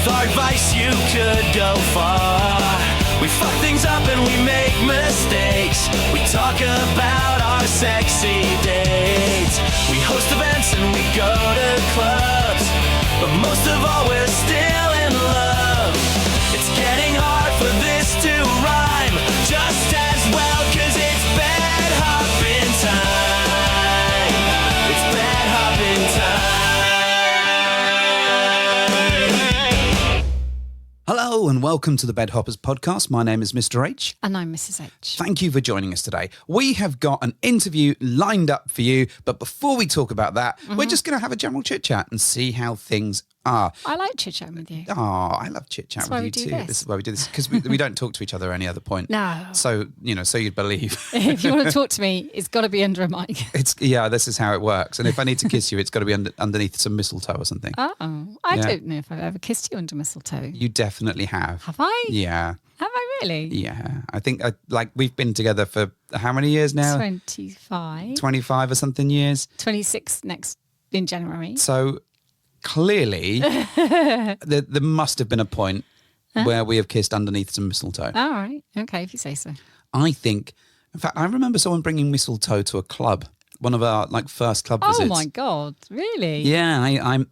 With our advice you could go far. We fuck things up and we make mistakes. We talk about our sexy dates. We host events and we go to clubs. But most of all we're still in love. It's getting hard for this to rhyme just as well, 'cause it's bad hopping time. It's bad hopping time. Hello and welcome to the Bed Hoppers podcast. My name is Mr. H. And I'm Mrs. H. Thank you for joining us today. We have got an interview lined up for you, but before we talk about that, we're just going to have a general chit chat and see how things are. I like chit-chatting with you. Oh, I love chit chat with you too. This is why we do this, because we don't talk to each other at any other point. No. So, so you'd believe. If you want to talk to me, it's got to be under a mic. This is how it works. And if I need to kiss you, it's got to be underneath some mistletoe or something. Oh, I don't know if I've ever kissed you under mistletoe. You definitely have. Have I? Yeah. Have I really? Yeah. I think we've been together for how many years now? 25. 25 or something years. 26 in January. So clearly there must have been a point where we have kissed underneath some mistletoe. All right. Okay, if you say so. I think, in fact, I remember someone bringing mistletoe to a club. One of our first club visits. Oh my God, really? Yeah,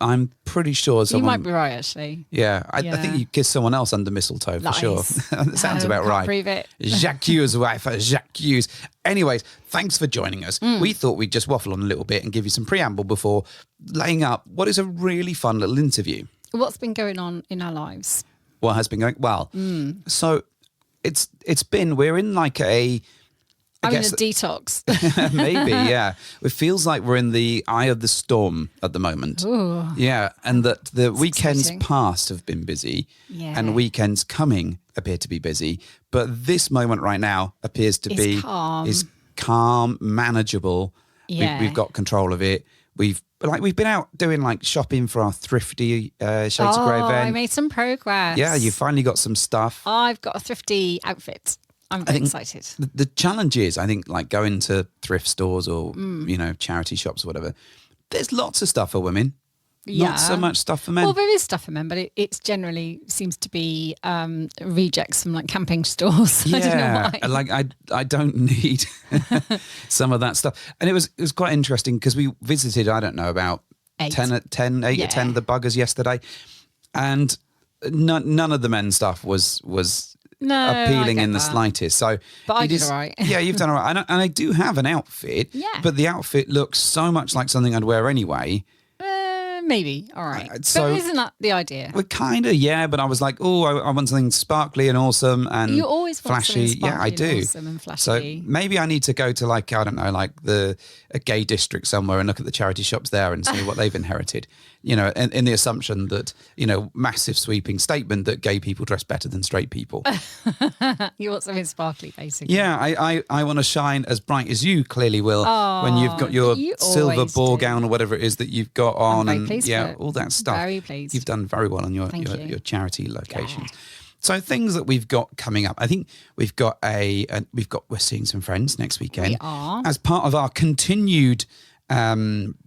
I'm pretty sure someone... You might be right, actually. Yeah, I think you kissed someone else under mistletoe for sure. That sounds about right. Prove it. Jacques Hughes' wife, Jacques Hughes. Anyways, thanks for joining us. We thought we'd just waffle on a little bit and give you some preamble before laying up what is a really fun little interview. What's been going on in our lives? What has been going... Well, so we're in like a... I'm in a detox. Maybe, yeah. It feels like we're in the eye of the storm at the moment. Ooh, yeah, and that the weekends exciting. past have been busy and Yeah. weekends coming appear to be busy. But this moment right now appears to be calm, manageable. Yeah. We've got control of it. We've been out doing like shopping for our thrifty Shades of Grey event. I made some progress. Yeah, you finally got some stuff. I've got a thrifty outfit. I'm very excited. The challenge is, I think, like going to thrift stores or, charity shops or whatever, there's lots of stuff for women. Yeah. Not so much stuff for men. Well, there is stuff for men, but it's generally seems to be rejects from like camping stores. Yeah, I don't know why. like I don't need some of that stuff. And it was quite interesting because we visited, I don't know, about 8 or 10 of the buggers yesterday. And none of the men's stuff was appealing in the slightest. So, but I did all right. Yeah, you've done all right. And I do have an outfit, but the outfit looks so much like something I'd wear anyway. Maybe. All right. So but isn't that the idea? Well, kind of, yeah. But I was like, I want something sparkly and awesome and you always flashy. Want Yeah, I do. And awesome and flashy. So maybe I need to go to like, I don't know, like a gay district somewhere and look at the charity shops there and see what they've inherited. In the assumption that, massive sweeping statement that gay people dress better than straight people. You want something sparkly, basically. Yeah, I want to shine as bright as you clearly will when you've got your silver ball gown or whatever it is that you've got on. I'm very pleased for it. All that stuff. Very pleased. You've done very well on your charity locations. Yeah. So things that we've got coming up. I think we've got we're seeing some friends next weekend. We are. As part of our continued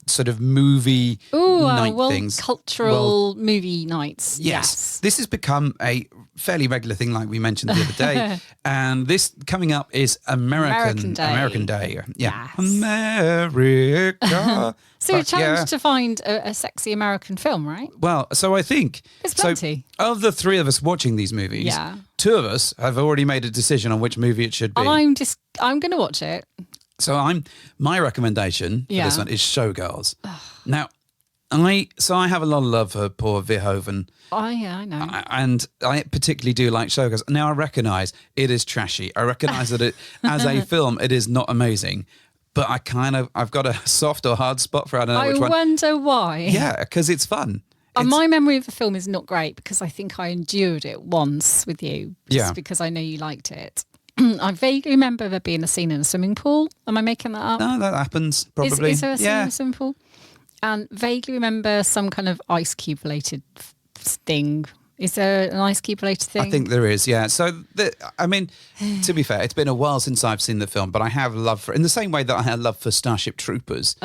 sort of movie night things. Cultural movie nights. Yes. This has become a fairly regular thing like we mentioned the other day. And this coming up is American Day. Yeah. Yes. America. So you're challenged to find a sexy American film, right? Well, so I think... There's plenty. So of the three of us watching these movies, two of us have already made a decision on which movie it should be. I'm going to watch it. So my recommendation for this one is Showgirls. Now, I have a lot of love for poor Verhoeven. Oh yeah, I know. And I particularly do like Showgirls. Now I recognise it is trashy. I recognise that it as a film it is not amazing. But I've got a soft or hard spot for it. I don't know which one. I wonder why. Yeah, because it's fun. My memory of the film is not great because I think I endured it once with you. Just because I know you liked it. I vaguely remember there being a scene in a swimming pool. Am I making that up? No, that happens probably. Is there a scene in a swimming pool? And vaguely remember some kind of Ice Cube related thing Is there an Ice Cube related thing? I think there is, yeah. So, I mean, to be fair, it's been a while since I've seen the film, but I have love for, in the same way that I have love for Starship Troopers,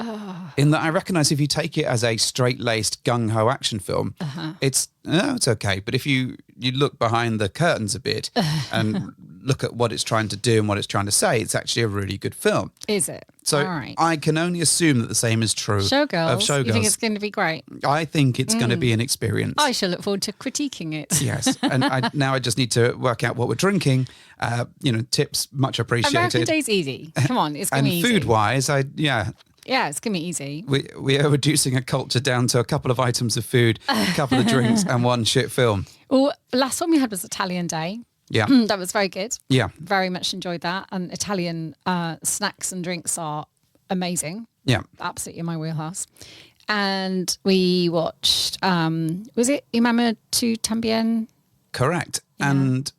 in that I recognise if you take it as a straight-laced, gung-ho action film, it's okay. But if you look behind the curtains a bit and look at what it's trying to do and what it's trying to say, it's actually a really good film. Is it? So all right. I can only assume that the same is true of Showgirls. You think it's going to be great? I think it's going to be an experience. I shall look forward to critiquing it. Yes, and now I just need to work out what we're drinking. Tips much appreciated. American Day's easy. Come on, it's going to be easy. And food-wise, yeah, it's going to be easy. We are reducing a culture down to a couple of items of food, a couple of drinks, and one shit film. Well, the last one we had was Italian Day. Yeah. That was very good. Yeah. Very much enjoyed that. And Italian snacks and drinks are amazing. Yeah. Absolutely in my wheelhouse. And we watched, was it Imama tu Tambien? Correct. Yeah. And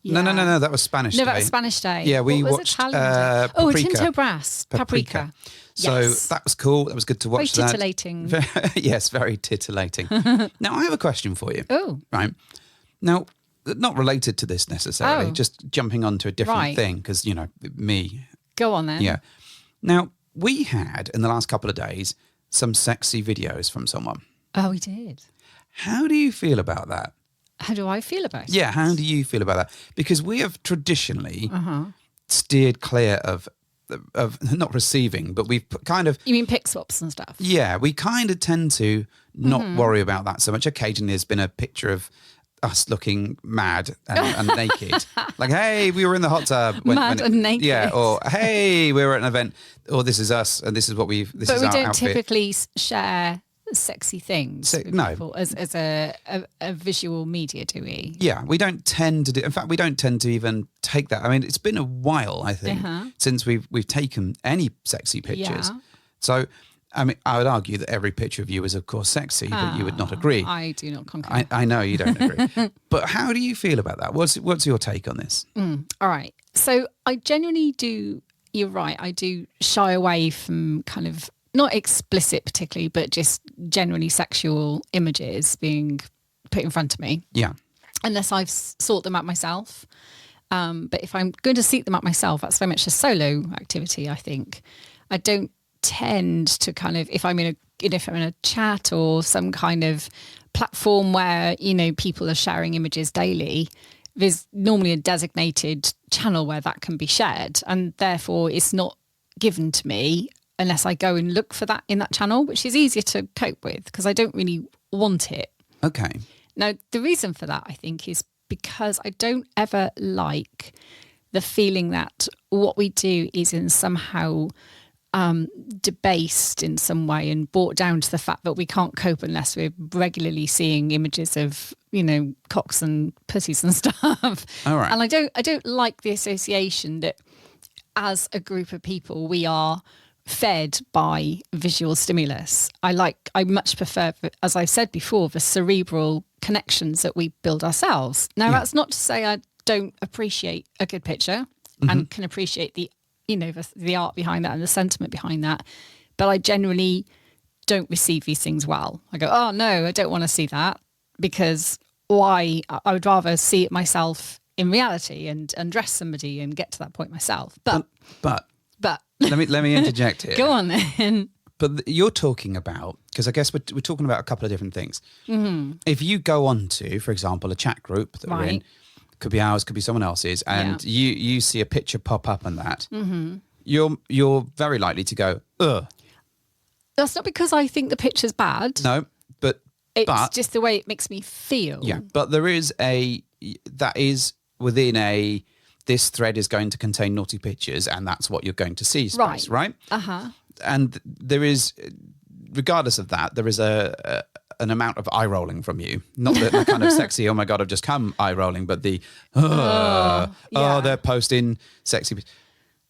no, that was Spanish Day. No, that was Spanish Day. Yeah, we what watched was Italian Day? Oh, Paprika. Tinto Brass. Paprika. So yes. that was cool. That was good to watch. Very titillating. Yes, very tittillating. Now, I have a question for you. Oh. Right. Now, not related to this necessarily, just jumping onto a different thing because, me. Go on then. Yeah. Now, we had, in the last couple of days, some sexy videos from someone. Oh, we did. How do you feel about that? How do I feel about it? Yeah, how do you feel about that? Because we have traditionally steered clear of not receiving, but we've kind of... You mean pic swaps and stuff? Yeah, we kind of tend to not worry about that so much. Occasionally there's been a picture of us looking mad and naked. Like, hey, we were in the hot tub. And naked. Yeah, or hey, we were at an event, or this is us, and this is what this is our outfit. But we don't typically share sexy things with no. people as a visual media, do we? Yeah, we don't tend to do. In fact, we don't tend to even take that. I mean, it's been a while, I think, since we've taken any sexy pictures. Yeah. So, I mean, I would argue that every picture of you is, of course, sexy, but you would not agree. I do not concur. I know you don't agree. But how do you feel about that? What's your take on this? All right. So I genuinely do. You're right. I do shy away from kind of not explicit particularly, but just generally sexual images being put in front of me. Yeah. Unless I've sought them out myself. But if I'm going to seek them out myself, that's very much a solo activity, I think. I don't tend to kind of, if I'm in a chat or some kind of platform where, people are sharing images daily, there's normally a designated channel where that can be shared. And therefore it's not given to me unless I go and look for that in that channel, which is easier to cope with because I don't really want it. Okay. Now, the reason for that, I think, is because I don't ever like the feeling that what we do is in somehow debased in some way and brought down to the fact that we can't cope unless we're regularly seeing images of, cocks and pussies and stuff. All right. And I don't like the association that as a group of people, we are fed by visual stimulus. I much prefer, as I've said before, the cerebral connections that we build ourselves. Now, that's not to say I don't appreciate a good picture and can appreciate the art behind that and the sentiment behind that. But I generally don't receive these things well. I go, oh no, I don't want to see that because why? I would rather see it myself in reality and undress somebody and get to that point myself. But let me interject here. Go on then. But you're talking about, because I guess we're talking about a couple of different things. If you go on to, for example, a chat group that we're in, could be ours, could be someone else's, and you see a picture pop up on that, you're very likely to go, ugh. That's not because I think the picture's bad. No, but it's just the way it makes me feel. Yeah, but there is that is within this thread is going to contain naughty pictures and that's what you're going to see space, right? Uh-huh. And there is, regardless of that, there is an amount of eye rolling from you. Not the kind of sexy, oh my God, I've just come eye rolling, but the, they're posting sexy.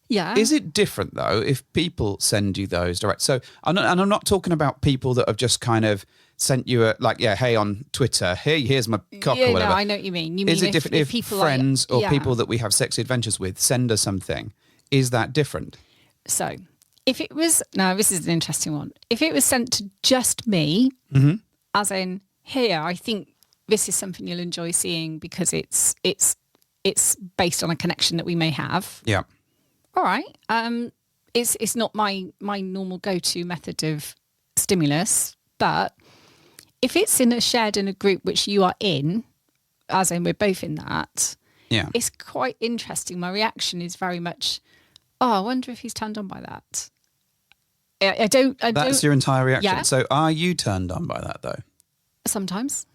Yeah. Is it different though if people send you those direct? So I'm not talking about people that have just kind of sent you hey, on Twitter, hey, here's my cock or whatever. No, I know what you mean. Is it different if people friends or people that we have sexy adventures with send us something? Is that different? So if it was, now this is an interesting one. If it was sent to just me, as in here, I think this is something you'll enjoy seeing because it's based on a connection that we may have. Yeah. All right. It's not my normal go-to method of stimulus, but if it's shared in a group which you are in, as in we're both in that, Yeah. it's quite interesting. My reaction is very much, oh, I wonder if he's turned on by that. I don't. That's your entire reaction. Yeah. So are you turned on by that though? Sometimes.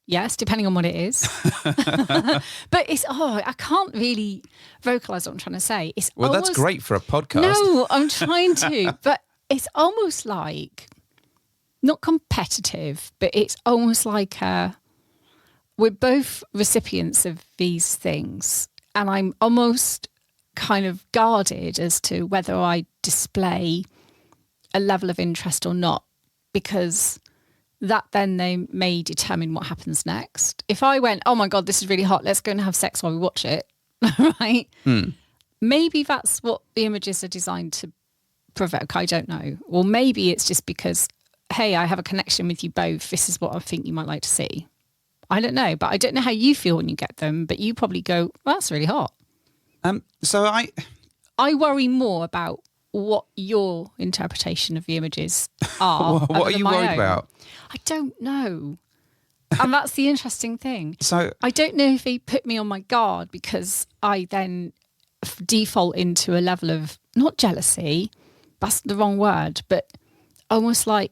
Yes, depending on what it is. But I can't really vocalise what I'm trying to say. It's Well, almost, that's great for a podcast. No, I'm trying to. But it's almost like, not competitive, but it's almost like we're both recipients of these things. And I'm almost kind of guarded as to whether I display a level of interest or not, because that then they may determine what happens next. If I went, oh my God, this is really hot, let's go and have sex while we watch it, right? Maybe that's what the images are designed to provoke. I don't know. Or maybe it's just because, hey, I have a connection with you both. This is what I think you might like to see. I don't know, but I don't know how you feel when you get them, but you probably go, well, that's really hot. So I worry more about what your interpretation of the images are. what are you worried about? I don't know. And that's the interesting thing. So I don't know if they put me on my guard because I then default into a level of, not jealousy, that's the wrong word, but almost like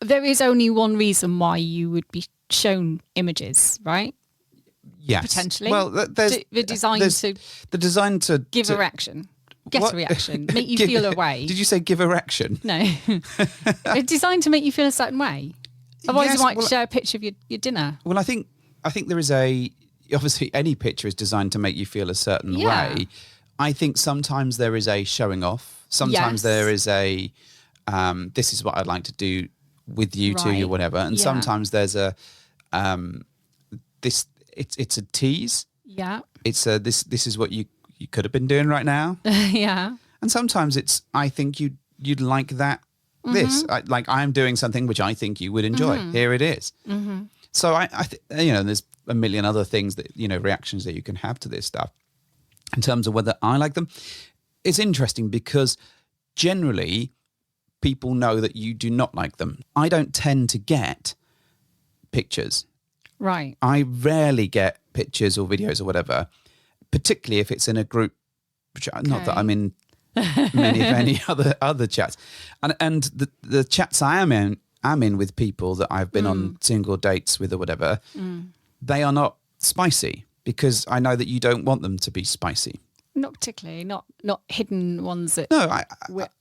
there is only one reason why you would be shown images, right? yes, Potentially. Well, The design to give a reaction. Get What? a reaction. Make you feel a way. Did you say give erection? No. It's designed to make you feel a certain way. Otherwise Yes, you might well, share a picture of your dinner. Well, I think there is obviously any picture is designed to make you feel a certain Yeah. way. I think sometimes there is a showing off. Sometimes Yes. there is a this is what I'd like to do with you two Right. or whatever. And Yeah. sometimes there's a it's a tease. Yeah. It's a this is what you could have been doing right now. Yeah. And sometimes it's I think you'd like that. This like I'm doing something which I think you would enjoy. Here it is. So I there's a million other things that reactions that you can have to this stuff. In terms of whether I like them, it's interesting because generally people know that you do not like them. I don't tend to get pictures. Right. I rarely get pictures or videos or whatever, particularly if it's in a group. Not that I'm in many other chats, and the chats I am in with people that I've been on single dates with or whatever, they are not spicy because I know that you don't want them to be spicy. Not particularly. Not hidden ones that. No,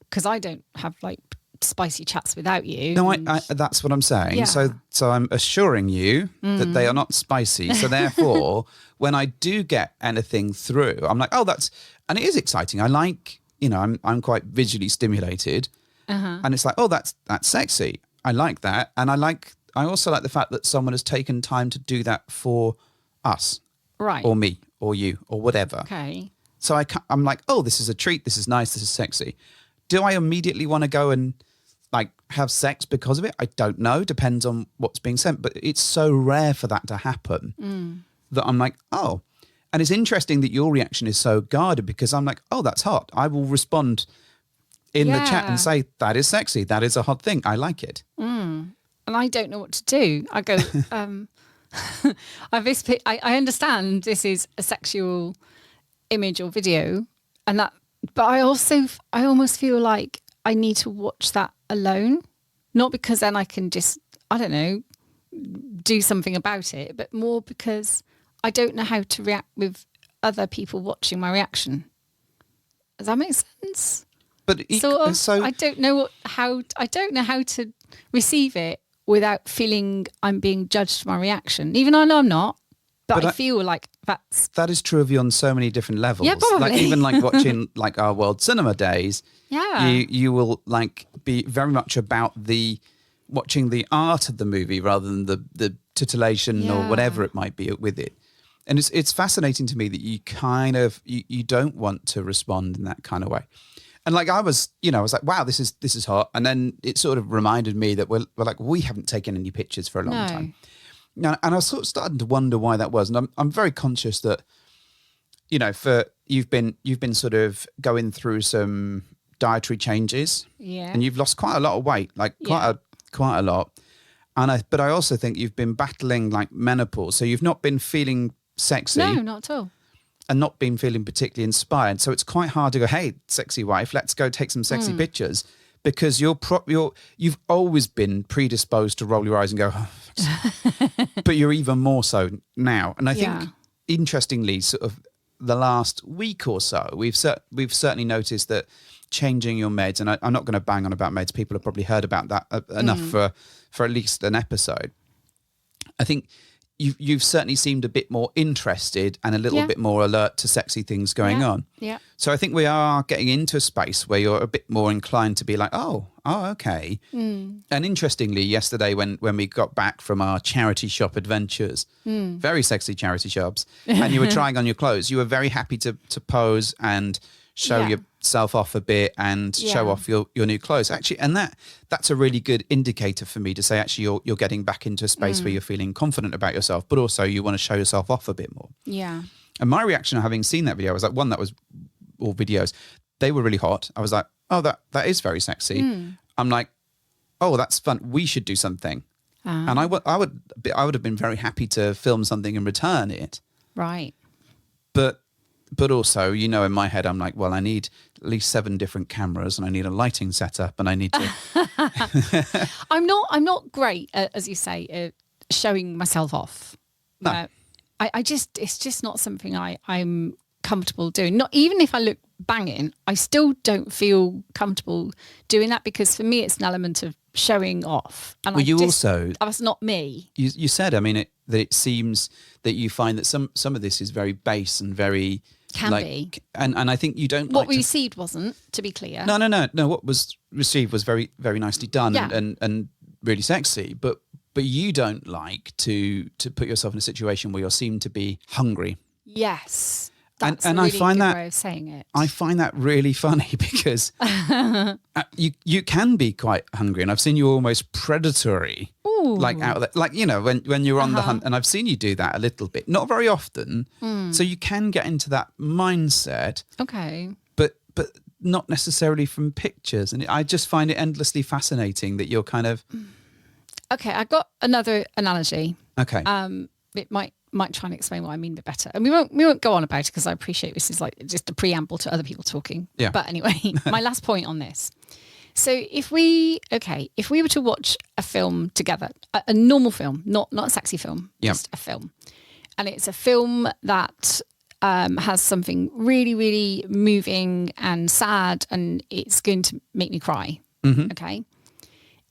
because I don't have like spicy chats without you. No, I that's what I'm saying. Yeah. So I'm assuring you that they are not spicy. So therefore, when I do get anything through, I'm like, oh, and it is exciting. I like, I'm quite visually stimulated, and it's like, oh, that's sexy. I like that, and I also like the fact that someone has taken time to do that for us, Right. or me, or you, or whatever. Okay. So I'm like, oh, this is a treat. This is nice. This is sexy. Do I immediately want to go and like have sex because of it? I don't know. Depends on what's being sent. But it's so rare for that to happen that I'm like, oh. And it's interesting that your reaction is so guarded because I'm like, oh, that's hot. I will respond in the chat and say, that is sexy. That is a hot thing. I like it. And I don't know what to do. I go, I understand this is a sexual image or video, but I almost feel like I need to watch that alone, not because then I can just, I don't know, do something about it, but more because I don't know how to react with other people watching my reaction. Does that make sense? But so I don't know how to receive it without feeling I'm being judged for my reaction, even though I know I'm not. But I feel like that is true of you on so many different levels. Yeah, probably. Like even like watching like our World Cinema Days. Yeah. You will like be very much about watching the art of the movie rather than the titillation or whatever it might be with it. And it's fascinating to me that you kind of you don't want to respond in that kind of way. And like I was like, wow, this is hot. And then it sort of reminded me that we're like, we haven't taken any pictures for a long time. And I was sort of starting to wonder why that was. And I'm very conscious that, you know, for you've been sort of going through some dietary changes. Yeah. And you've lost quite a lot of weight, like quite a lot. But I also think you've been battling like menopause. So you've not been feeling sexy. No, not at all. And not been feeling particularly inspired. So it's quite hard to go, hey, sexy wife, let's go take some sexy pictures. Because you've always been predisposed to roll your eyes and go, oh, but you're even more so now. And I think, interestingly, sort of the last week or so, we've certainly noticed that changing your meds, and I'm not going to bang on about meds. People have probably heard about that enough for at least an episode. I think you've certainly seemed a bit more interested and a little bit more alert to sexy things going on. Yeah. So I think we are getting into a space where you're a bit more inclined to be like, oh, okay. And interestingly, yesterday when we got back from our charity shop adventures, very sexy charity shops, and you were trying on your clothes, you were very happy to pose and show yourself off a bit and show off your new clothes. Actually, and that's a really good indicator for me to say, actually, you're getting back into a space where you're feeling confident about yourself, but also you want to show yourself off a bit more. Yeah. And my reaction having seen that video was like, all videos, they were really hot. I was like, oh, that is very sexy. I'm like, oh, that's fun. We should do something. And I would have been very happy to film something and return it. Right. But also, you know, in my head, I'm like, well, I need at least 7 different cameras and I need a lighting setup and I need to. I'm not great at, as you say, showing myself off. No. It's just not something I'm comfortable doing. Not even if I look banging, I still don't feel comfortable doing that because for me, it's an element of showing off. And that's not me. You said, I mean, that it seems that you find that some of this is very base and very. Can be. And I think you don't what we received wasn't, to be clear. No. What was received was very, very nicely done and really sexy. But you don't like to put yourself in a situation where you seem to be hungry. Yes. That's and a really I find good that way of saying it. I find that really funny because you can be quite hungry, and I've seen you almost predatory. Ooh. Like out there, like, you know, when you're on the hunt, and I've seen you do that a little bit, not very often. So you can get into that mindset. Okay. But not necessarily from pictures, and I just find it endlessly fascinating that you're kind of. Okay, I got another analogy. Okay. It might try and explain what I mean a bit better, and we won't go on about it because I appreciate this is like just a preamble to other people talking. Yeah. But anyway, my last point on this. So if we were to watch a film together, a normal film, not a sexy film, just a film, and it's a film that has something really, really moving and sad, and it's going to make me cry. Okay.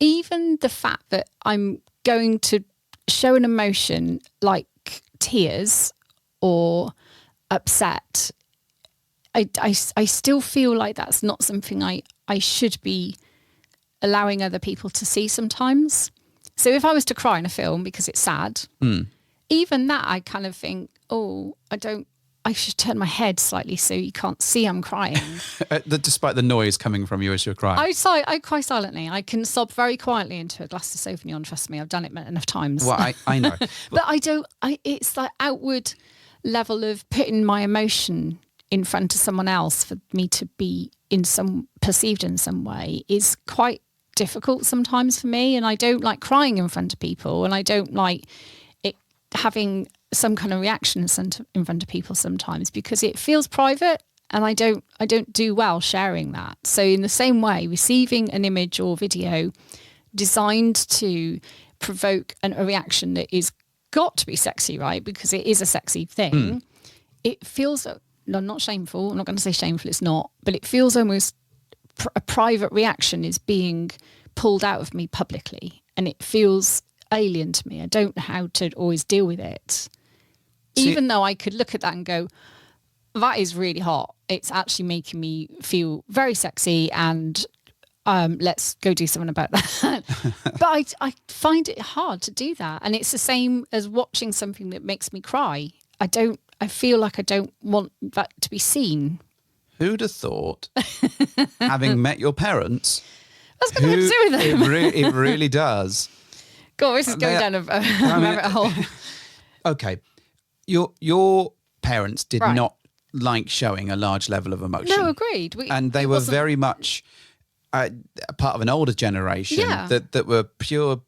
Even the fact that I'm going to show an emotion like tears or upset, I still feel like that's not something I should be allowing other people to see sometimes. So if I was to cry in a film because it's sad, even that I kind of think, oh, I should turn my head slightly so you can't see I'm crying. Despite the noise coming from you as you're crying. I cry silently. I can sob very quietly into a glass of Sauvignon, trust me. I've done it enough times. Well, I know. But it's that outward level of putting my emotion in front of someone else for me to be perceived in some way is quite difficult sometimes for me. And I don't like crying in front of people, and I don't like it having some kind of reaction in front of people sometimes because it feels private, and I don't do well sharing that. So in the same way, receiving an image or video designed to provoke a reaction that is got to be sexy, right? Because it is a sexy thing. It feels, no, not shameful. I'm not going to say shameful. It's not, but it feels almost a private reaction is being pulled out of me publicly, and it feels alien to me. I don't know how to always deal with it. Even though I could look at that and go, that is really hot. It's actually making me feel very sexy, and let's go do something about that. But I find it hard to do that. And it's the same as watching something that makes me cry. I feel like I don't want that to be seen. Who'd have thought, having met your parents, that's got nothing to do with it. It really does. God, this is going down a rabbit hole. Okay. Your parents did not like showing a large level of emotion. No, agreed. And they were very much part of an older generation that were pure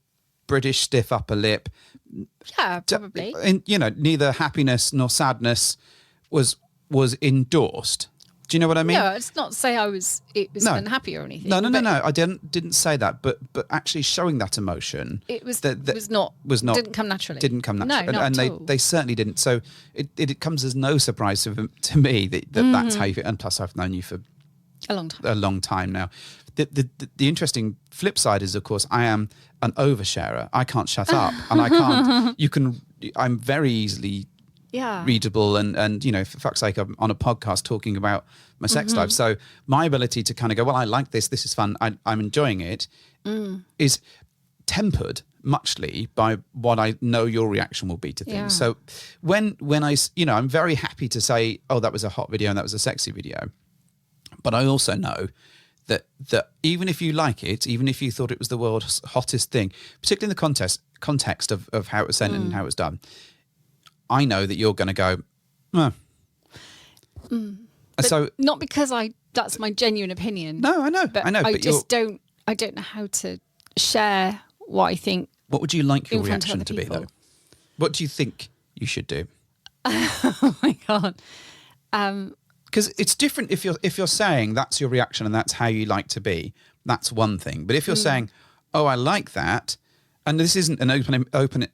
British stiff upper lip. Yeah, probably. And, neither happiness nor sadness was endorsed. Do you know what I mean? No, it's not to say it was unhappy or anything. No. I didn't say that, but actually showing that emotion, it was not didn't come naturally. Didn't come naturally, no, and not at all. they certainly didn't. So it comes as no surprise to me that that's how you feel. And plus, I've known you for a long time now. The interesting flip side is, of course, I am an oversharer. I can't shut up, and I can't. I'm very easily readable, and for fuck's sake, I'm on a podcast talking about my sex life. So my ability to kind of go, well, I like this. This is fun. I'm enjoying it. Is tempered muchly by what I know your reaction will be to things. Yeah. So when I'm very happy to say, oh, that was a hot video and that was a sexy video, but I also know that even if you like it, even if you thought it was the world's hottest thing, particularly in the context of how it was sent and how it was done, I know that you're going to go, So not because that's my genuine opinion. No, I know. But I know. I just don't know how to share what I think. What would you like your in front of reaction other to be, people. though? What do you think you should do? Oh my God. Because it's different if you're saying that's your reaction and that's how you like to be. That's one thing. But if you're saying, "Oh, I like that," and this isn't an open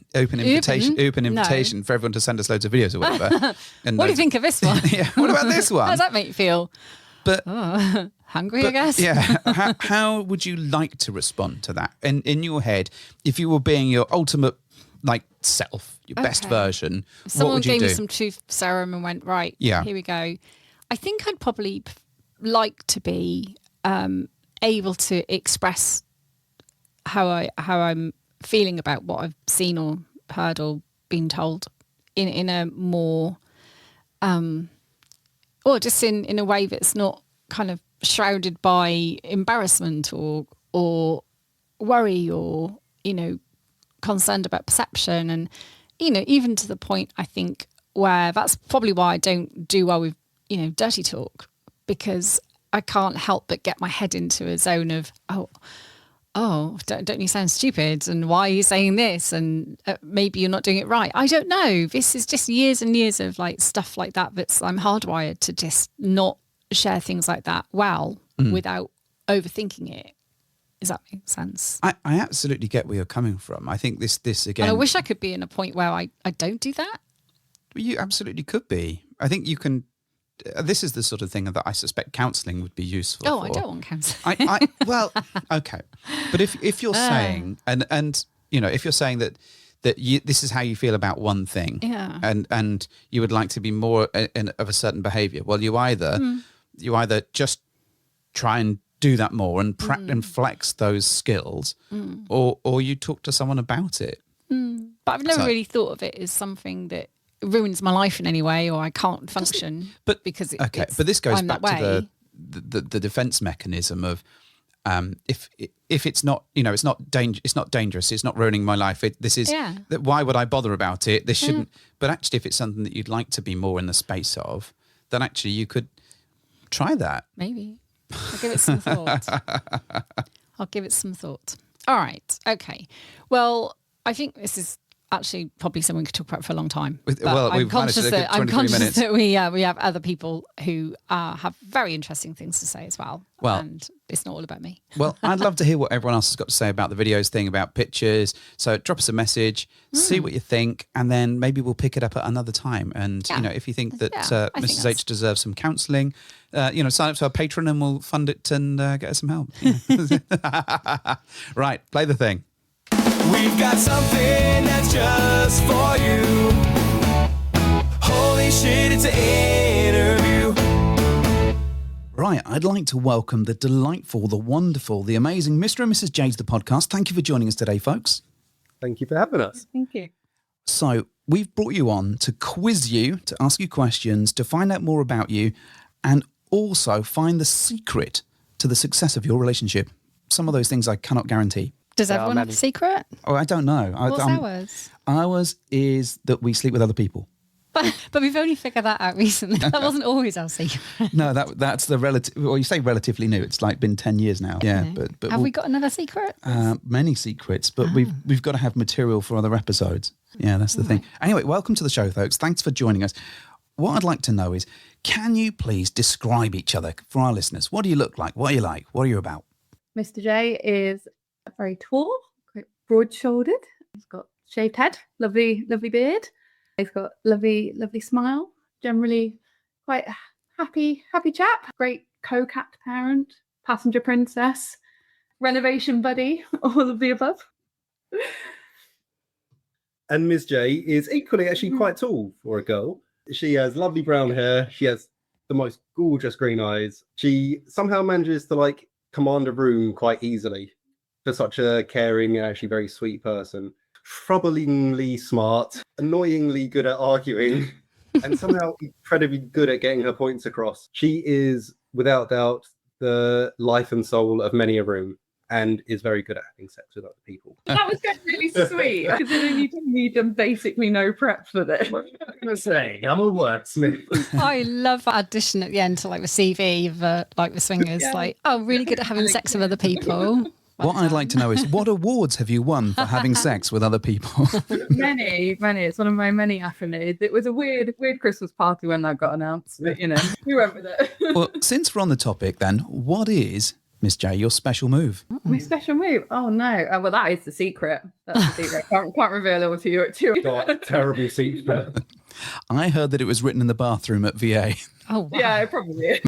invitation for everyone to send us loads of videos or whatever. And what do you think of this one? Yeah. What about this one? How does that make you feel? But hungry, I guess. Yeah. How would you like to respond to that? And in your head, if you were being your ultimate self, your best version, Someone what would you gave do? me some truth serum and went, right, Yeah. here we go. I think I'd probably like to be able to express how I'm feeling about what I've seen or heard or been told in a more or just in a way that's not kind of shrouded by embarrassment or worry or concerned about perception, and even to the point, I think, where that's probably why I don't do well with dirty talk, because I can't help but get my head into a zone of don't you sound stupid, and why are you saying this, and maybe you're not doing it right. I don't know. This is just years and years of stuff like that I'm hardwired to just not share things like that without overthinking it. Does that make sense? I absolutely get where you're coming from. I think this again. And I wish I could be in a point where I don't do that. You absolutely could be. I think you can. This is the sort of thing that I suspect counselling would be useful for. I don't want counselling. Well, okay. But if you're saying, and if you're saying that this is how you feel about one thing, and you would like to be more of a certain behaviour, well, you either just try and do that more and and flex those skills, or you talk to someone about it. But I've never really thought of it as something that ruins my life in any way, or I can't function. But because but this goes I'm back to the defense mechanism of if it's not it's not dangerous, it's not ruining my life. Why would I bother about it? This shouldn't. But actually, if it's something that you'd like to be more in the space of, then actually you could try that. Maybe. I'll give it some thought. All right. Okay. Well, I think this is actually probably something we could talk about for a long time. I'm conscious that we have other people who have very interesting things to say as well. And it's not all about me. Well, I'd love to hear what everyone else has got to say about the videos thing, about pictures. So drop us a message, see what you think, and then maybe we'll pick it up at another time. And if you think that Mrs. H deserves some counselling, sign up to our Patreon and we'll fund it and get her some help. Right, play the thing. We've got something that's just for you. Holy shit, it's an interview. Right, I'd like to welcome the delightful, the wonderful, the amazing Mr. and Mrs. J to the podcast. Thank you for joining us today, folks. Thank you for having us. Thank you. So we've brought you on to quiz you, to ask you questions, to find out more about you, and also find the secret to the success of your relationship. Some of those things I cannot guarantee. Does everyone have a secret? Oh, I don't know. What's ours? Ours is that we sleep with other people. But we've only figured that out recently. That wasn't always our secret. No, that's the relative. Well, you say relatively new. It's like been 10 years now. Yeah, but have we got another secret? Many secrets, but we've got to have material for other episodes. Yeah, that's the thing. Anyway, welcome to the show, folks. Thanks for joining us. What I'd like to know is, can you please describe each other for our listeners? What do you look like? What are you like? What are you about? Mr. J is very tall, quite broad-shouldered. He's got shaved head, lovely beard. He's got lovely smile. Generally quite happy chap. Great co-cat parent, passenger princess, renovation buddy, all of the above. And Ms. J is equally actually quite tall for a girl. She has lovely brown hair. She has the most gorgeous green eyes. She somehow manages to command a room quite easily for such a caring, actually very sweet person. Troublingly smart, annoyingly good at arguing, and somehow incredibly good at getting her points across. She is, without doubt, the life and soul of many a room, and is very good at having sex with other people. That was just really sweet, considering you've done basically no prep for this. What am I going to say? I'm a wordsmith. I love that addition at the end to the CV of the swingers. Yeah. Really good at having sex with other people. What I'd like to know is, what awards have you won for having sex with other people? Many. It's one of my many accolades. It was a weird Christmas party when that got announced, but we went with it. Well, since we're on the topic then, what is, Miss J, your special move? My special move? Oh no. Well, that is the secret. That's the secret. Can't reveal it to you. Got terrible secret. I heard that it was written in the bathroom at VA. Oh, wow. Yeah, it probably is.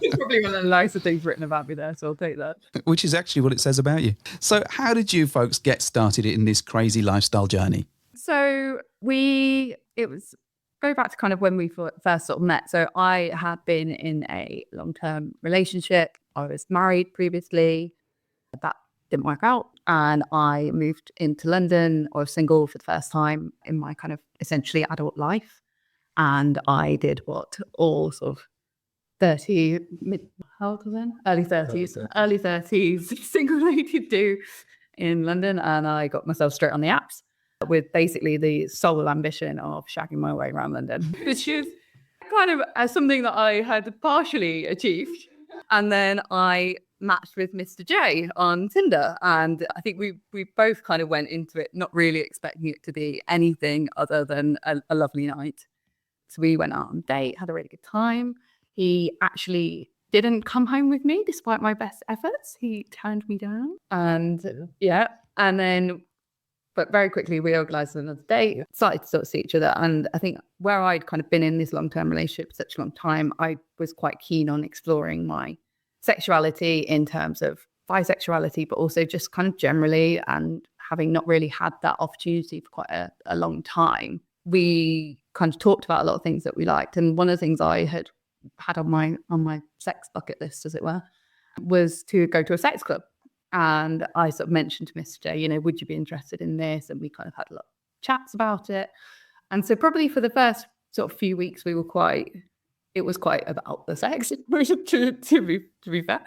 It's probably one of the nicer things written about me there, so I'll take that. Which is actually what it says about you. So how did you folks get started in this crazy lifestyle journey? So it was go back to kind of when we first sort of met. So I had been in a long-term relationship. I was married previously. That didn't work out. And I moved into London. I was single for the first time in my kind of essentially adult life. And I did what all sort of 30, how old then? Early 30s single lady do in London. And I got myself straight on the apps with basically the sole ambition of shagging my way around London, which is kind of something that I had partially achieved. And then I matched with Mr. J on Tinder. And I think we both kind of went into it not really expecting it to be anything other than a lovely night. So we went out on a date, had a really good time. He actually didn't come home with me despite my best efforts. He turned me down. And but very quickly we organised another date, started to sort of see each other. And I think where I'd kind of been in this long-term relationship for such a long time, I was quite keen on exploring my sexuality in terms of bisexuality, but also just kind of generally, and having not really had that opportunity for quite a long time. We kind of talked about a lot of things that we liked. And one of the things I had on my sex bucket list, as it were, was to go to a sex club. And I sort of mentioned to Mr. J, would you be interested in this? And we kind of had a lot of chats about it. And so probably for the first sort of few weeks, it was quite about the sex, to be fair.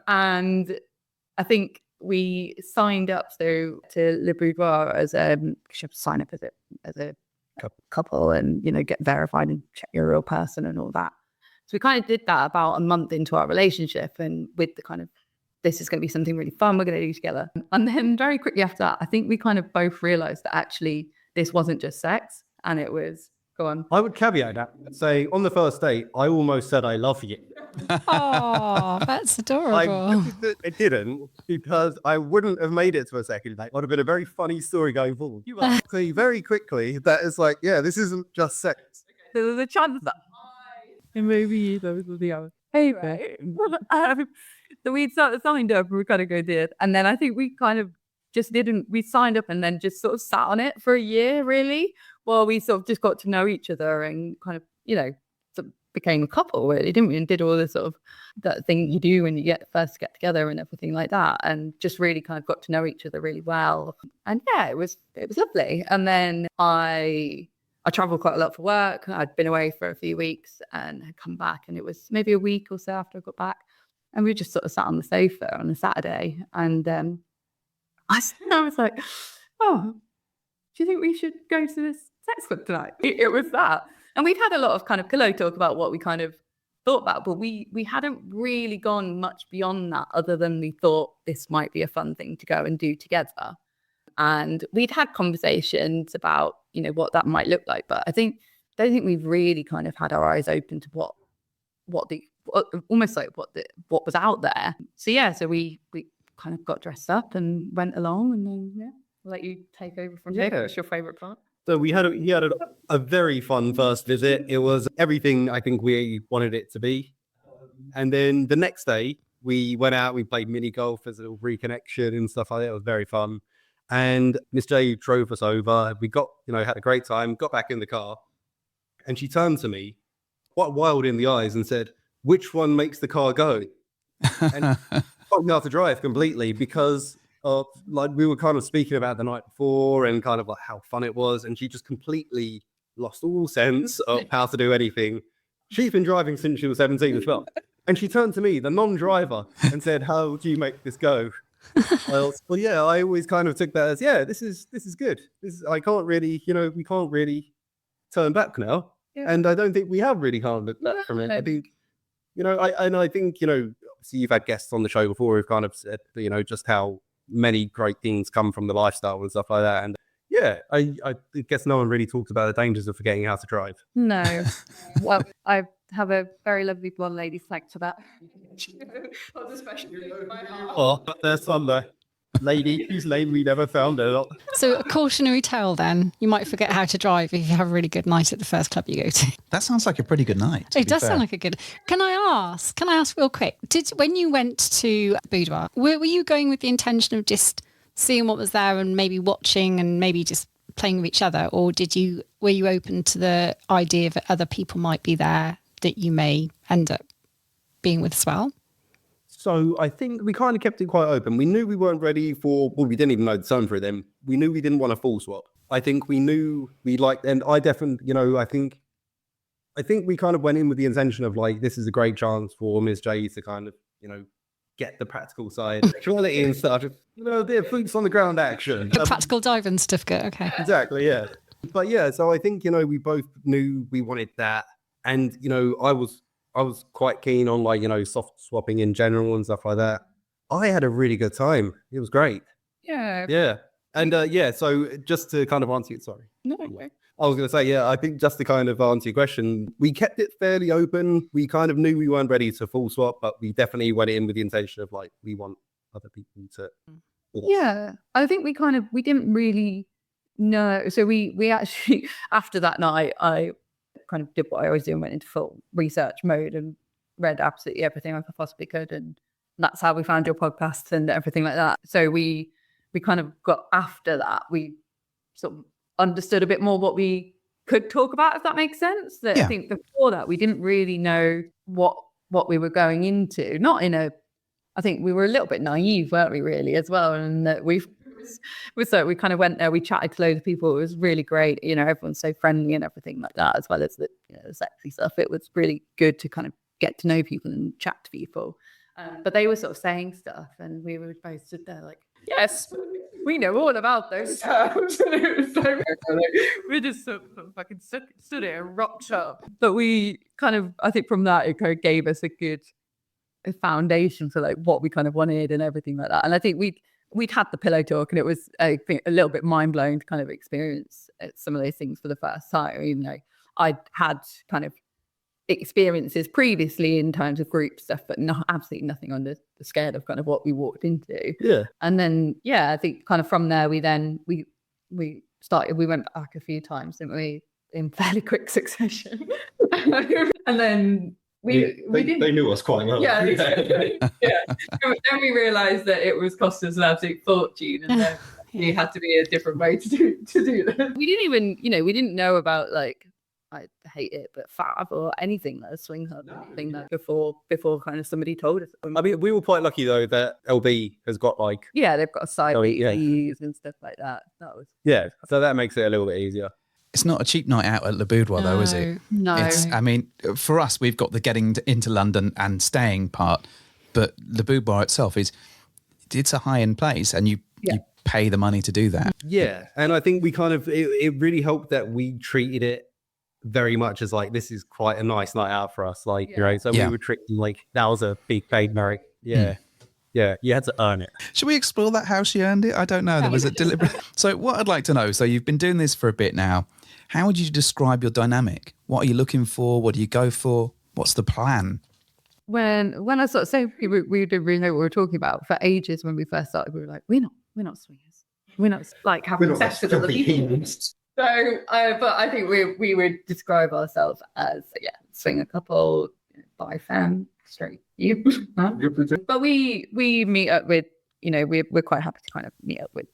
And I think we signed up to Le Boudoir as you have to sign up as a couple and, get verified and check you're a real person and all that. So we kind of did that about a month into our relationship, and with the kind of, this is going to be something really fun we're going to do together. And then very quickly after that, I think we kind of both realized that actually this wasn't just sex, and it was, go on. I would caveat that and say on the first date, I almost said I love you. Oh, that's adorable. I didn't, because I wouldn't have made it to a second date. It would have been a very funny story going forward. You asked me very quickly that it's like, yeah, this isn't just sex. There was a chance that maybe those were the hours. Anyway, so we signed up and we kind of go did. And then I think we kind of just we signed up and then just sort of sat on it for a year, really, while we sort of just got to know each other and kind of, sort of became a couple, really, didn't we? And did all this sort of that thing you do when you first get together and everything like that. And just really kind of got to know each other really well. And yeah, it was lovely. And then I traveled quite a lot for work. I'd been away for a few weeks and had come back, and it was maybe a week or so after I got back. And we just sort of sat on the sofa on a Saturday, and I was like, oh, do you think we should go to this sex club tonight? It was that. And we'd had a lot of kind of pillow talk about what we kind of thought about, but we hadn't really gone much beyond that, other than we thought this might be a fun thing to go and do together. And we'd had conversations about, you know, what that might look like, but I don't think we've really kind of had our eyes open to what almost like what was out there. So yeah, so we kind of got dressed up and went along, and then I'll let you take over from here. What's your favourite part? So he had a very fun first visit. It was everything I think we wanted it to be. And then the next day we went out, we played mini golf as a little reconnection and stuff like that. It was very fun. And Miss J drove us over. We got, had a great time, got back in the car, and she turned to me, quite wild in the eyes, and said, "Which one makes the car go?" And taught me how to drive completely, because like we were kind of speaking about the night before and kind of like how fun it was, and she just completely lost all sense of how to do anything. She's been driving since she was 17 as well. And she turned to me, the non-driver, and said, "How do you make this go?" Well, yeah, I always kind of took that as, this is good. I can't really, we can't really turn back now. Yeah. And I don't think we have really kind of looked back from it. I think, I think, obviously you've had guests on the show before who've kind of said, just how many great things come from the lifestyle and stuff like that. And yeah, I guess no one really talks about the dangers of forgetting how to drive. No. Well, I have a very lovely blonde lady flagged to that. Oh, but there's some lady whose name we never found out. So a cautionary tale then, you might forget how to drive if you have a really good night at the first club you go to. That sounds like a pretty good night. It does sound like a good. Can I ask real quick, when you went to Boudoir, were you going with the intention of just seeing what was there and maybe watching and maybe just playing with each other, or were you open to the idea that other people might be there that you may end up being with as well? So I think we kind of kept it quite open. We knew we weren't ready we didn't even know the term for it then. We knew we didn't want a full swap. I think we knew we liked, and I definitely, I think we kind of went in with the intention of like, this is a great chance for Ms. J to kind of, get the practical side, sexuality and stuff, the boots on the ground action. A practical diving certificate, okay. Exactly, yeah. But yeah, so I think, we both knew we wanted that. And, I was quite keen on like, soft swapping in general and stuff like that. I had a really good time. It was great. Yeah. Yeah. And so just to kind of answer it, sorry. No. I was going to say, I think just to kind of answer your question, we kept it fairly open. We kind of knew we weren't ready to full swap, but we definitely went in with the intention of like, we want other people to. Yeah. I think we didn't really know. So we actually, after that night, I kind of did what I always do and went into full research mode and read absolutely everything I possibly could, and that's how we found your podcast and everything like that. So we kind of got, after that, we sort of understood a bit more what we could talk about, if that makes sense. I think before that we didn't really know what we were going into. I think we were a little bit naive, weren't we, really, as well? And that we kind of went there, we chatted to loads of people. It was really great. Everyone's so friendly and everything like that, as well as the sexy stuff. It was really good to kind of get to know people and chat to people. But they were sort of saying stuff, and we were both stood there like, yes, we know all about those terms. And it was so we just sort of fucking stood there and rocked up. But we kind of, I think from that, it kind of gave us a good foundation for like what we kind of wanted and everything like that. And I think we'd had the pillow talk, and it was, I think, a little bit mind-blowing to kind of experience some of those things for the first time. Even though I'd had kind of experiences previously in terms of group stuff, but absolutely nothing on the scale of kind of what we walked into. Yeah. And then, I think kind of from there, we went back a few times, didn't we, in fairly quick succession. And then they knew us quite well. Yeah. Then we realised that it was cost us an absolute fortune, and then it had to be a different way to do that. We didn't even, we didn't know about like, I hate it, but fab or anything like a swing hub, anything that before kind of somebody told us. I mean, we were quite lucky though that LB has got like, they've got a side and stuff like that. That was so that makes it a little bit easier. It's not a cheap night out at Le Boudoir, though, is it? No. I mean, for us, we've got the getting into London and staying part, but Le Boudoir itself it's a high-end place, and you pay the money to do that. Yeah. And I think we kind of, it really helped that we treated it very much as like, this is quite a nice night out for us. Like, you know, so we were treating like, that was a big paid marriage. Yeah. Yeah, you had to earn it. Should we explore that, how she earned it? I don't know. There was a deliberate... So what I'd like to know, so you've been doing this for a bit now. How would you describe your dynamic? What are you looking for? What do you go for? What's the plan? When I sort of say we didn't really know what we were talking about for ages when we first started, we were like, we're not swingers. We're not like having sex with other people. So, but I think we would describe ourselves as swinger couple, bi femme, straight. You, but we meet up with, you know, we're quite happy to kind of meet up with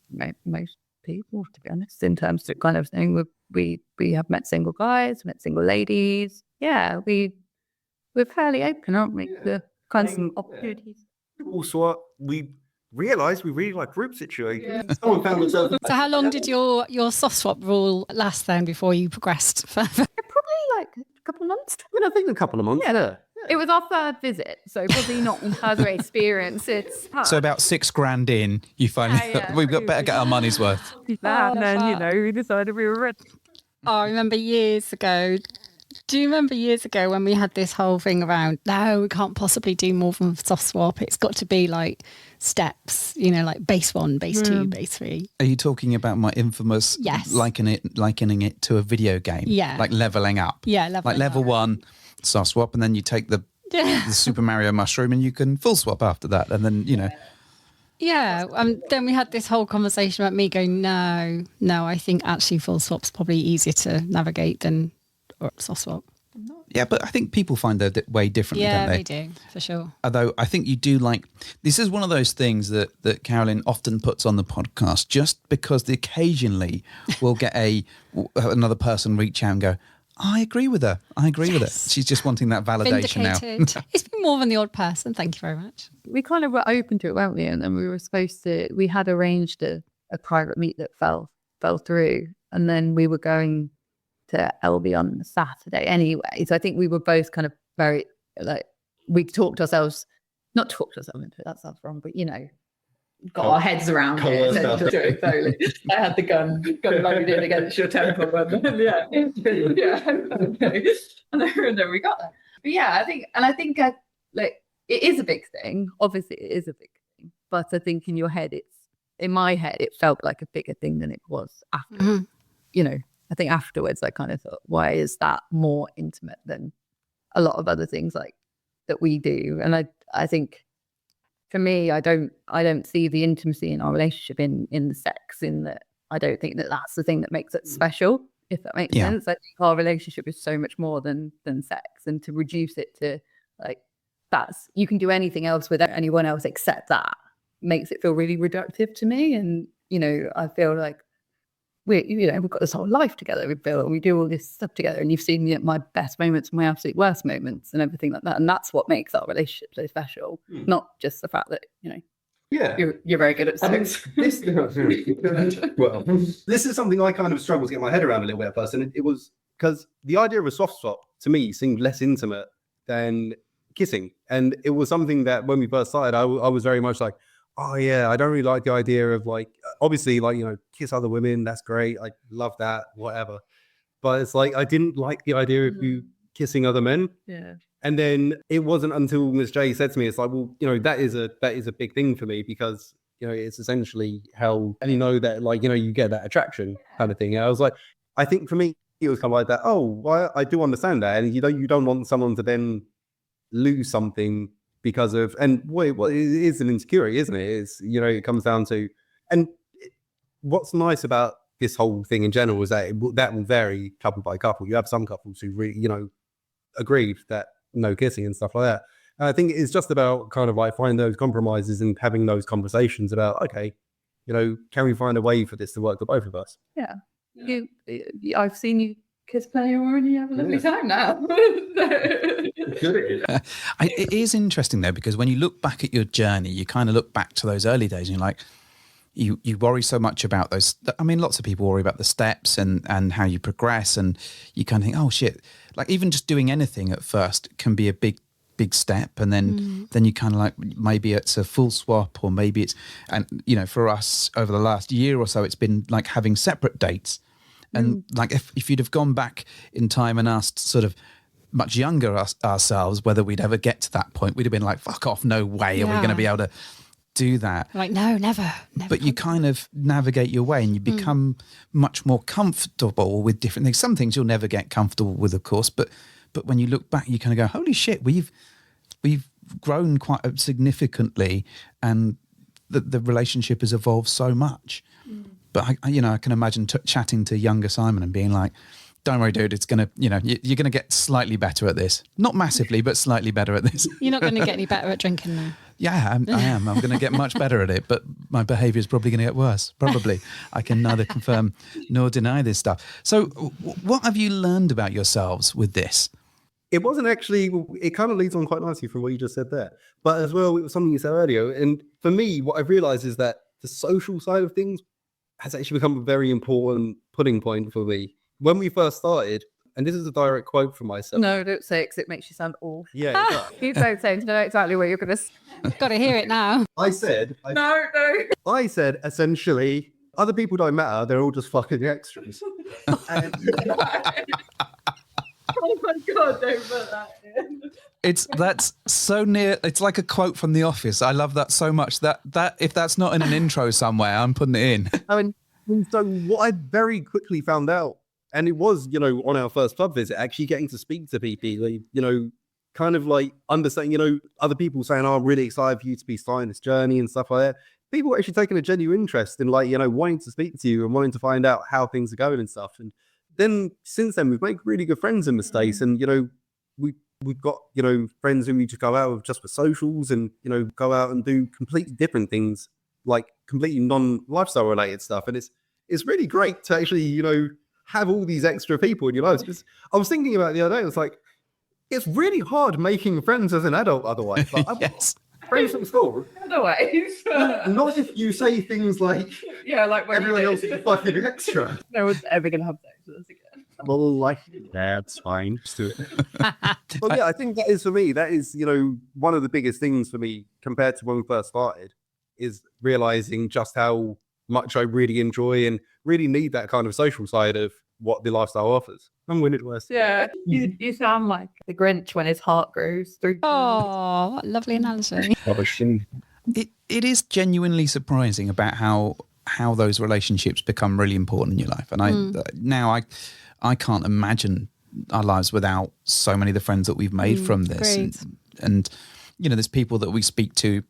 most people, to be honest, in terms of kind of thing. We have met single guys, met single ladies. Yeah, we're fairly open, aren't we? The kinds of opportunities. Also, we realised we really like group situations. Someone found themselves. So how long did your soft swap rule last then before you progressed further? Probably like a couple of months. I think a couple of months. Yeah. It was our third visit, so probably not further experience. It's hard. So about $6,000 in, you finally we've got better get our money's worth. And then, you know, we decided we were ready. Oh, I remember years ago. Do you remember years ago when we had this whole thing around, no, we can't possibly do more than soft swap. It's got to be like steps, you know, like base 1, base 2, base 3. Are you talking about my infamous likening it to a video game? Yeah. Like leveling up. Yeah, like level 1, soft swap, and then you take the Super Mario mushroom and you can full swap after that. And then, you know. Yeah, then we had this whole conversation about me going, no, I think actually full swap's probably easier to navigate than soft swap. Yeah, but I think people find their way differently, don't they? Yeah, they do, for sure. Although I think you do like, this is one of those things that Carolyn often puts on the podcast, just because occasionally we'll get another person reach out and go, I agree with her. She's just wanting that validation now. It's been more than the odd person. Thank you very much. We kind of were open to it, weren't we? And then we had arranged a private meet that fell through. And then we were going to LB on Saturday anyway. So I think we were both kind of very, like, we not talked ourselves into it, that sounds wrong, but, you know, got our heads around it. Totally. I had the gun loaded in against your temple. And then and then we got that. But yeah, I think like it is a big thing. Obviously, it is a big thing. But I think in my head, it felt like a bigger thing than it was after. Mm-hmm. You know, I think afterwards, I kind of thought, why is that more intimate than a lot of other things like that we do? And I think, for me, I don't see the intimacy in our relationship in the sex, in that I don't think that that's the thing that makes it special, if that makes sense. I think our relationship is so much more than sex, and to reduce it to like, that's, you can do anything else without anyone else except that, makes it feel really reductive to me. And, you know, I feel like we've got this whole life together with Bill, and we do all this stuff together, and you've seen my best moments and my absolute worst moments and everything like that. And that's what makes our relationship so special, not just the fact that, you know, you're very good at sex. This is something I kind of struggle to get my head around a little bit at first. And it was because the idea of a soft swap to me seemed less intimate than kissing. And it was something that when we first started, I was very much like, oh yeah, I don't really like the idea of like, obviously, like, you know, kiss other women, that's great, I love that, whatever. But it's like, I didn't like the idea of you kissing other men. Yeah. And then it wasn't until Ms. J said to me, it's like, well, you know, that is a big thing for me, because, you know, it's essentially how, and you know, that like, you know, you get that attraction kind of thing. And I was like, I think for me, it was kind of like that. Oh, well, I do understand that. And you don't want someone to then lose something because of, and well, it is an insecurity, isn't it? It's, you know, it comes down to, and what's nice about this whole thing in general is that that will vary couple by couple. You have some couples who really, you know, agreed that no kissing and stuff like that. And I think it's just about kind of like finding those compromises and having those conversations about, okay, you know, can we find a way for this to work for both of us? Yeah. I've seen you kiss plenty of women, you have a lovely time now. It is interesting though, because when you look back at your journey, you kind of look back to those early days and you're like, you worry so much about those. I mean, lots of people worry about the steps and how you progress, and you kind of think, oh shit, like even just doing anything at first can be a big big step, and then you kind of like, maybe it's a full swap, or maybe it's, and you know, for us over the last year or so, it's been like having separate dates. And like if you'd have gone back in time and asked sort of much younger ourselves whether we'd ever get to that point, we'd have been like, fuck off, no way are we going to be able to do that. Like, no, never. But you kind of navigate your way, and you become much more comfortable with different things. Some things you'll never get comfortable with, of course, but when you look back, you kind of go, holy shit, we've grown quite significantly, and the relationship has evolved so much. But I can imagine chatting to younger Simon and being like, don't worry, dude, it's going to, you're going to get slightly better at this. Not massively, but slightly better at this. You're not going to get any better at drinking now. Yeah, I am. I'm going to get much better at it, but my behaviour is probably going to get worse. Probably. I can neither confirm nor deny this stuff. So what have you learned about yourselves with this? It wasn't actually, it kind of leads on quite nicely from what you just said there. But as well, it was something you said earlier. And for me, what I've realised is that the social side of things has actually become a very important pudding point for me. When we first started, and this is a direct quote from myself. No, don't say it, 'cause it makes you sound awful. Yeah. You don't say to know exactly what you're going to say. Got to hear it now. I said, No. I said essentially, other people don't matter. They're all just fucking extras. And Oh my God, don't put that in. That's so near. It's like a quote from The Office. I love that so much. That if that's not in an intro somewhere, I'm putting it in. I mean, so what I very quickly found out, and it was, on our first pub visit, actually getting to speak to people, kind of like understanding, other people saying, oh, I'm really excited for you to be starting this journey and stuff like that. People were actually taking a genuine interest in wanting to speak to you and wanting to find out how things are going and stuff. And then since then, we've made really good friends in the States, and, we've got, friends who we just go out with just for socials and, go out and do completely different things, like completely non-lifestyle related stuff. And it's really great to actually, have all these extra people in your lives. Because I was thinking about it the other day, it was like, it's really hard making friends as an adult otherwise. Like, Yes. Friends from school. Otherwise. Not if you say things like, Yeah, like where everyone else is fucking extra. No one's ever going to have sex with us again. Well, like, that's fine. Just do it. Well, yeah, I think that is, for me, that is, one of the biggest things for me compared to when we first started, is realizing just how much I really enjoy and really need that kind of social side of what the lifestyle offers. I'm winning it worse. Yeah, you sound like the Grinch when his heart grows through. Oh, what a lovely analogy. It is genuinely surprising about how those relationships become really important in your life. And I can't imagine our lives without so many of the friends that we've made from this. And there's people that we speak to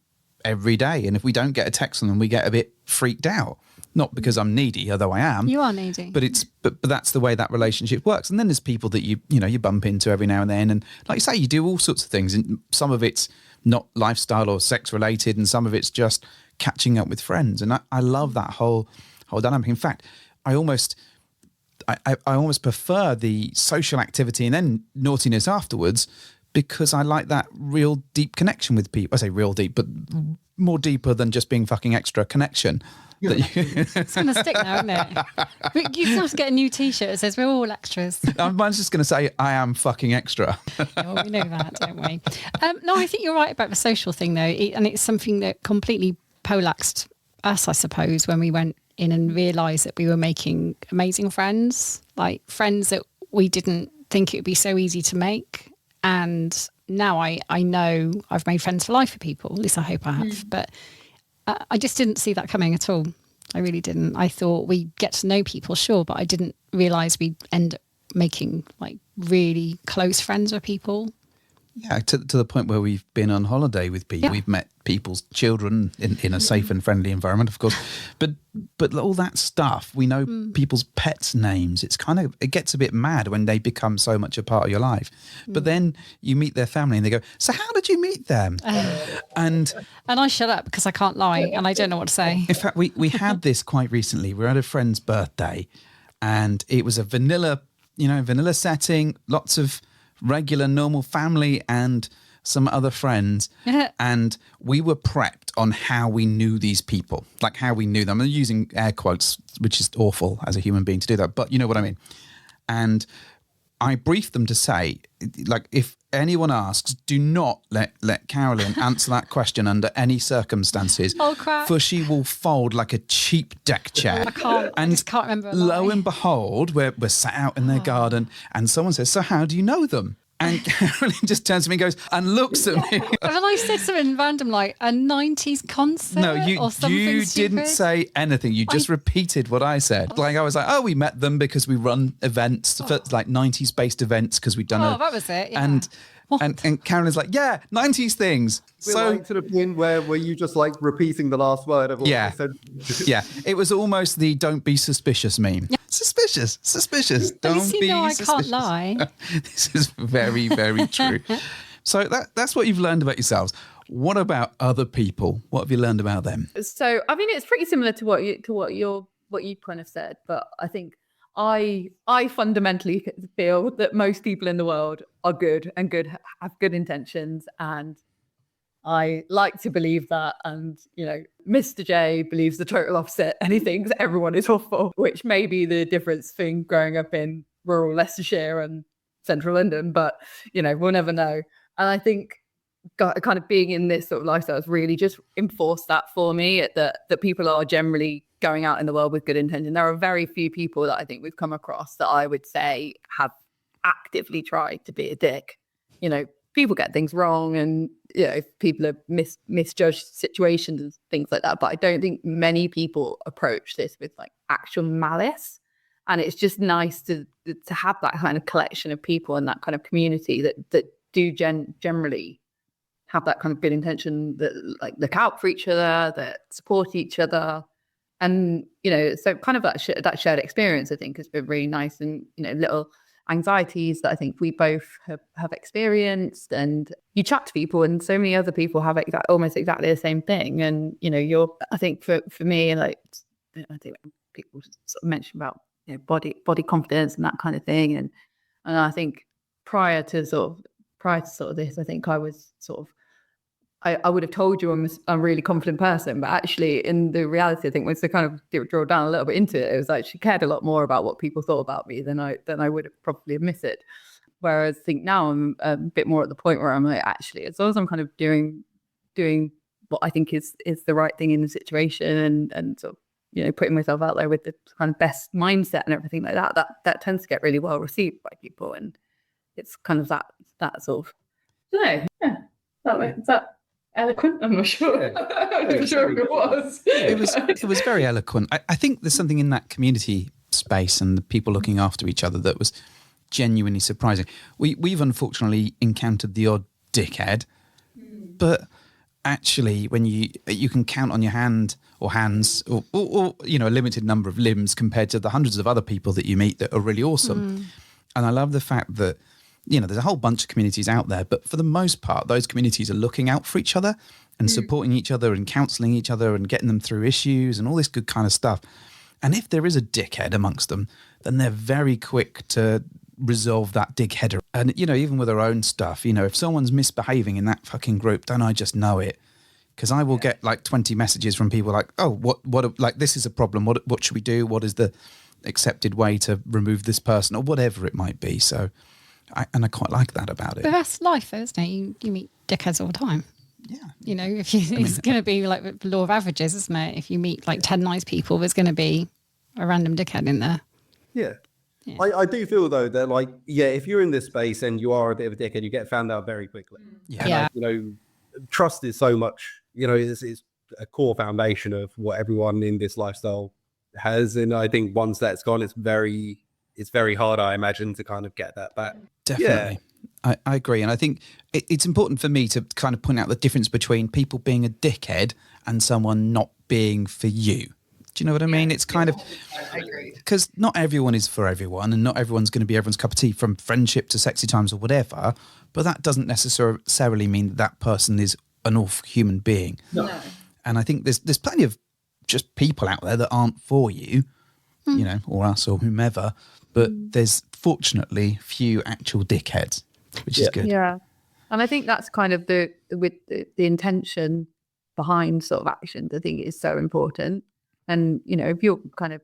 every day, and if we don't get a text from them, we get a bit freaked out. Not because I'm needy, although I am. You are needy. But that's the way that relationship works. And then there's people that you bump into every now and then, and like you say, you do all sorts of things, and some of it's not lifestyle or sex related, and some of it's just catching up with friends. And I love that whole dynamic. In fact, I almost prefer the social activity and then naughtiness afterwards, because I like that real deep connection with people. I say real deep, but more deeper than just being fucking extra connection. It's going to stick now, isn't it? You have to get a new T-shirt that says we're all extras. Mine's just going to say I am fucking extra. Well, we know that, don't we? No, I think you're right about the social thing, though. And it's something that completely poleaxed us, I suppose, when we went in and realised that we were making amazing friends, like friends that we didn't think it would be so easy to make. And now I know I've made friends for life with people. At least I hope I have. But I just didn't see that coming at all. I really didn't. I thought we'd get to know people, sure, but I didn't realise we'd end up making like really close friends with people. Yeah, to the point where we've been on holiday with people. Yeah. We've met people's children in a safe and friendly environment, of course. But all that stuff, we know people's pets' names. It gets a bit mad when they become so much a part of your life. But then you meet their family and they go, so how did you meet them? And I shut up because I can't lie and I don't know what to say. In fact, we had this quite recently. We were at a friend's birthday and it was a vanilla setting, lots of regular, normal family and some other friends. And we were prepped on how we knew these people, like how we knew them. I'm using air quotes, which is awful as a human being to do that, but you know what I mean. And I briefed them to say, like, if anyone asks, do not let Carolyn answer that question under any circumstances. Oh, crap. For she will fold like a cheap deck chair. I just can't remember. Lo and behold, we're sat out in their garden and someone says, so how do you know them? And Carolyn just turns to me and goes, and looks at me. Have I said something random like a 90s concert? No, or something you stupid? didn't say anything. You just repeated what I said. Like, I was like, oh, we met them because we run events, like 90s based events, because we've done that was it. Yeah. And Carolyn's like, yeah, 90s things. We're like to the point where were you just like repeating the last word of what I said? Yeah, it was almost the don't be suspicious meme. Yeah. Suspicious. Don't be I suspicious. can't lie. This is very, very true. So that's what you've learned about yourselves. What about other people? What have you learned about them? So, I mean, it's pretty similar to what you kind of said, but I think I fundamentally feel that most people in the world are good and have good intentions, and I like to believe that. And, you know, Mr. J believes the total opposite, and he thinks everyone is awful, which may be the difference between growing up in rural Leicestershire and central London, but, you know, we'll never know. And I think kind of being in this sort of lifestyle has really just enforced that for me, that people are generally going out in the world with good intention. There are very few people that I think we've come across that I would say have actively tried to be a dick. You know, people get things wrong, and, you know, people are misjudged situations and things like that. But I don't think many people approach this with like actual malice. And it's just nice to have that kind of collection of people and that kind of community that do generally have that kind of good intention, that like look out for each other, that support each other. And, you know, so kind of that shared experience, I think, has been really nice. And, you know, little anxieties that I think we both have experienced, and you chat to people and so many other people have almost exactly the same thing. And, you know, I think for me, like, I think people sort of mention about, you know, body confidence and that kind of thing. And I think prior to sort of this, I think I was sort of, I would have told you I'm a really confident person, but actually in the reality, I think once I kind of draw down a little bit into it, it was like she cared a lot more about what people thought about me than I would have probably admitted. Whereas I think now I'm a bit more at the point where I'm like, actually, as long as I'm kind of doing what I think is the right thing in the situation, and sort of, you know, putting myself out there with the kind of best mindset and everything like that tends to get really well received by people. And it's kind of that sort of, I don't know, is that eloquent? I'm not sure. I'm not sure if it was. It was very eloquent. I think there's something in that community space and the people looking after each other that was genuinely surprising. We've unfortunately encountered the odd dickhead, but actually when you can count on your hand or hands or you know, a limited number of limbs compared to the hundreds of other people that you meet that are really awesome. And I love the fact that, you know, there's a whole bunch of communities out there, but for the most part, those communities are looking out for each other and supporting each other and counselling each other and getting them through issues and all this good kind of stuff. And if there is a dickhead amongst them, then they're very quick to resolve that dickheader. And, you know, even with our own stuff, you know, if someone's misbehaving in that fucking group, don't I just know it? Because I will get like 20 messages from people like, oh, what, like, this is a problem. What should we do? What is the accepted way to remove this person, or whatever it might be? So, I quite like that about it. But that's life, isn't it? You meet dickheads all the time. Yeah. You know, it's going to be like the law of averages, isn't it? If you meet like 10 nice people, there's going to be a random dickhead in there. Yeah. I do feel though that, like, yeah, if you're in this space and you are a bit of a dickhead, you get found out very quickly. Yeah. And, like, you know, trust is so much, you know, it's a core foundation of what everyone in this lifestyle has. And I think once that's gone, it's very hard, I imagine, to kind of get that back. Definitely. Yeah. I agree. And I think it's important for me to kind of point out the difference between people being a dickhead and someone not being for you. Do you know what I mean? It's kind of, I agree. Because not everyone is for everyone, and not everyone's going to be everyone's cup of tea, from friendship to sexy times or whatever. But that doesn't necessarily mean that person is an awful human being. No. And I think there's plenty of just people out there that aren't for you, you know, or us or whomever. But there's fortunately few actual dickheads, which is good. Yeah. And I think that's kind of the intention behind sort of actions, I think, is so important. And, you know, if you're kind of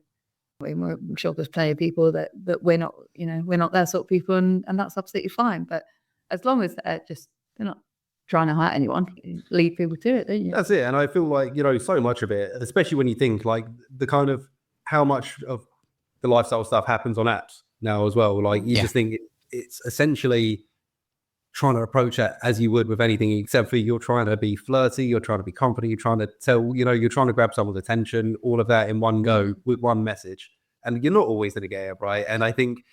I'm sure there's plenty of people that we're not, we're not their sort of people, and that's absolutely fine. But as long as they're not trying to hurt anyone, you lead people to it, don't you? That's it. And I feel like, so much of it, especially when you think like the kind of how much of the lifestyle stuff happens on apps now as well. Like you just think it's essentially trying to approach it as you would with anything, except for you're trying to be flirty, you're trying to be confident, you're trying to tell, you're trying to grab someone's attention, all of that in one go with one message. And you're not always going to get it right. And I think,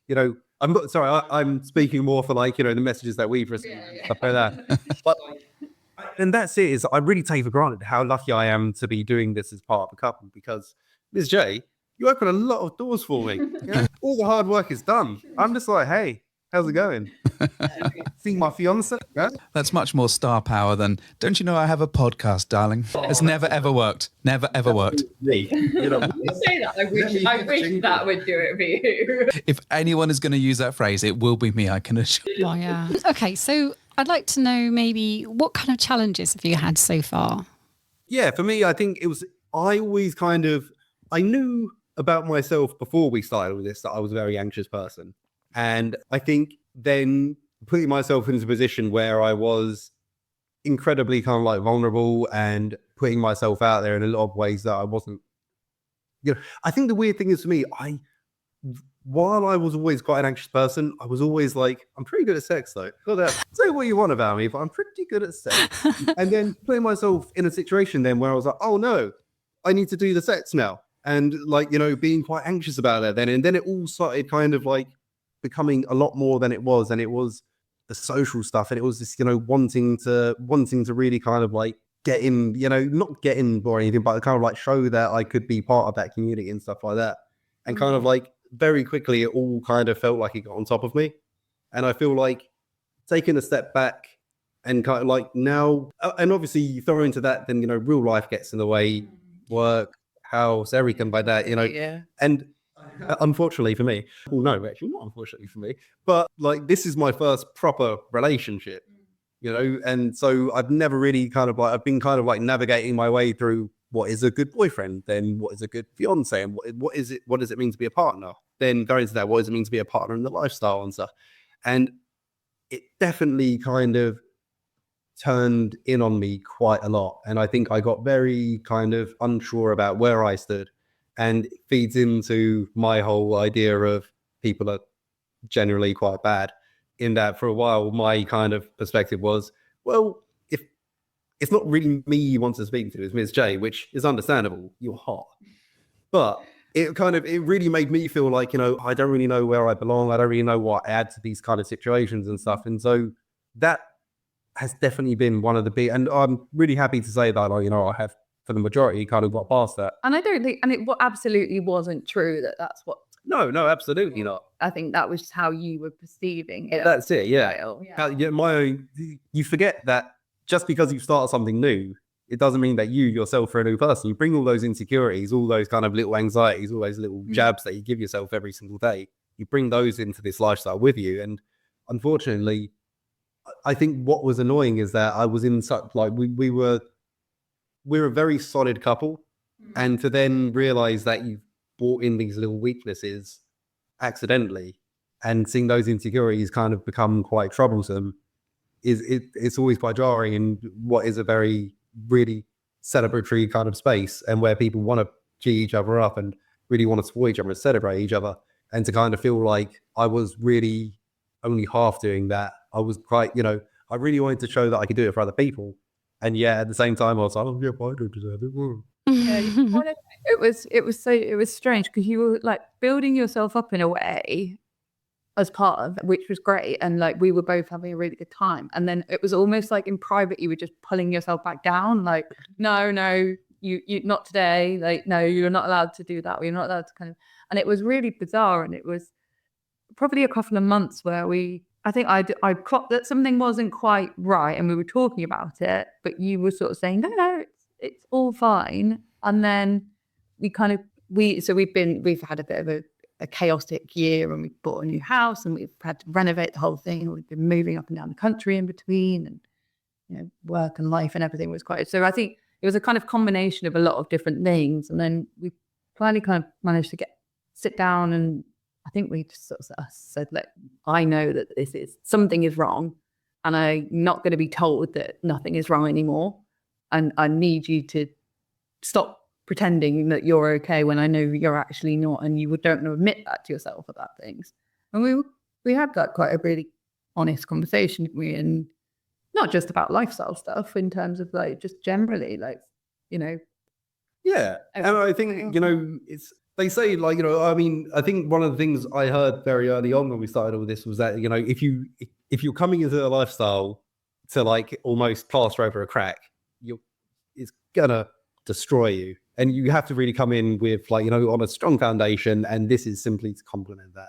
I'm not sorry, I'm speaking more for like, the messages that we've received, stuff like that. But and that's it, is I really take for granted how lucky I am to be doing this as part of a couple, because Ms. J, you open a lot of doors for me. All the hard work is done. I'm just like, hey, how's it going? See my fiance? Yeah? That's much more star power than, don't you know I have a podcast, darling? It's never, ever worked. Never, ever worked. You say that. I wish that would do it for you. If anyone is going to use that phrase, it will be me, I can assure you. Oh, yeah. Okay, so I'd like to know maybe what kind of challenges have you had so far? Yeah, for me, I think I always I knew about myself before we started with this that I was a very anxious person. And I think then putting myself into a position where I was incredibly kind of like vulnerable and putting myself out there in a lot of ways that I wasn't, I think the weird thing is for me, while I was always quite an anxious person, I was always like, I'm pretty good at sex though. Say what you want about me, but I'm pretty good at sex. And then putting myself in a situation then where I was like, oh no, I need to do the sex now. And like, being quite anxious about it then. And then it all started kind of like becoming a lot more than it was. And it was the social stuff. And it was this, wanting to really kind of like get in, not get in or anything, but kind of like show that I could be part of that community and stuff like that. And kind of like very quickly, it all kind of felt like it got on top of me. And I feel like taking a step back and kind of like now, and obviously you throw into that, then, real life gets in the way, work, house, everything like that, and unfortunately for me, well, no, actually not unfortunately for me, but like this is my first proper relationship, and so I've never really I've been kind of like navigating my way through what is a good boyfriend, then what is a good fiance, and what does it mean to be a partner, then going into that, what does it mean to be a partner in the lifestyle and stuff. And it definitely kind of turned in on me quite a lot. And I think I got very kind of unsure about where I stood, and it feeds into my whole idea of people are generally quite bad, in that for a while, my kind of perspective was, well, if it's not really me you want to speak to, it's Ms. J, which is understandable. You're hot. But it really made me feel like, I don't really know where I belong. I don't really know what I add to these kind of situations and stuff. And so that has definitely been one of the big, and I'm really happy to say that, I have for the majority kind of got past that. And I don't think, and it absolutely wasn't true that's what. No, absolutely not. I think that was just how you were perceiving it. That's it, yeah. You forget that just because you start something new, it doesn't mean that you yourself are a new person. You bring all those insecurities, all those kind of little anxieties, all those little jabs that you give yourself every single day. You bring those into this lifestyle with you. And unfortunately, I think what was annoying is that I was in such like we're a very solid couple, and to then realize that you've brought in these little weaknesses accidentally, and seeing those insecurities kind of become quite troublesome, it's always quite jarring in what is a very really celebratory kind of space, and where people want to G each other up and really want to support each other and celebrate each other, and to kind of feel like I was really only half doing that. I was quite, I really wanted to show that I could do it for other people. And yeah, at the same time, I was like, oh, yeah, I don't deserve it. Yeah, it was strange because you were like building yourself up in a way as part of, which was great. And like, we were both having a really good time. And then it was almost like in private, you were just pulling yourself back down. Like, no, you not today. Like, no, you're not allowed to do that. Or you're not allowed to kind of, and it was really bizarre. And it was probably a couple of months where I think I clocked that something wasn't quite right, and we were talking about it, but you were sort of saying, no, it's all fine. And then we've had a bit of a chaotic year, and we bought a new house, and we've had to renovate the whole thing, and we've been moving up and down the country in between, and work and life and everything was quite, so I think it was a kind of combination of a lot of different things. And then we finally kind of managed to get sit down, and I think we just sort of said, look, I know that something is wrong, and I'm not going to be told that nothing is wrong anymore. And I need you to stop pretending that you're okay when I know you're actually not, and you don't admit that to yourself about things. And we had that quite a really honest conversation, didn't we? And not just about lifestyle stuff, in terms of like just generally, like, you know. Yeah, and I think, you know, they say, like, you know, I mean, I think one of the things I heard very early on when we started all this was that, you know, if you're coming into a lifestyle to like almost plaster over a crack, it's gonna destroy you, and you have to really come in with, like, you know, on a strong foundation, and this is simply to complement that.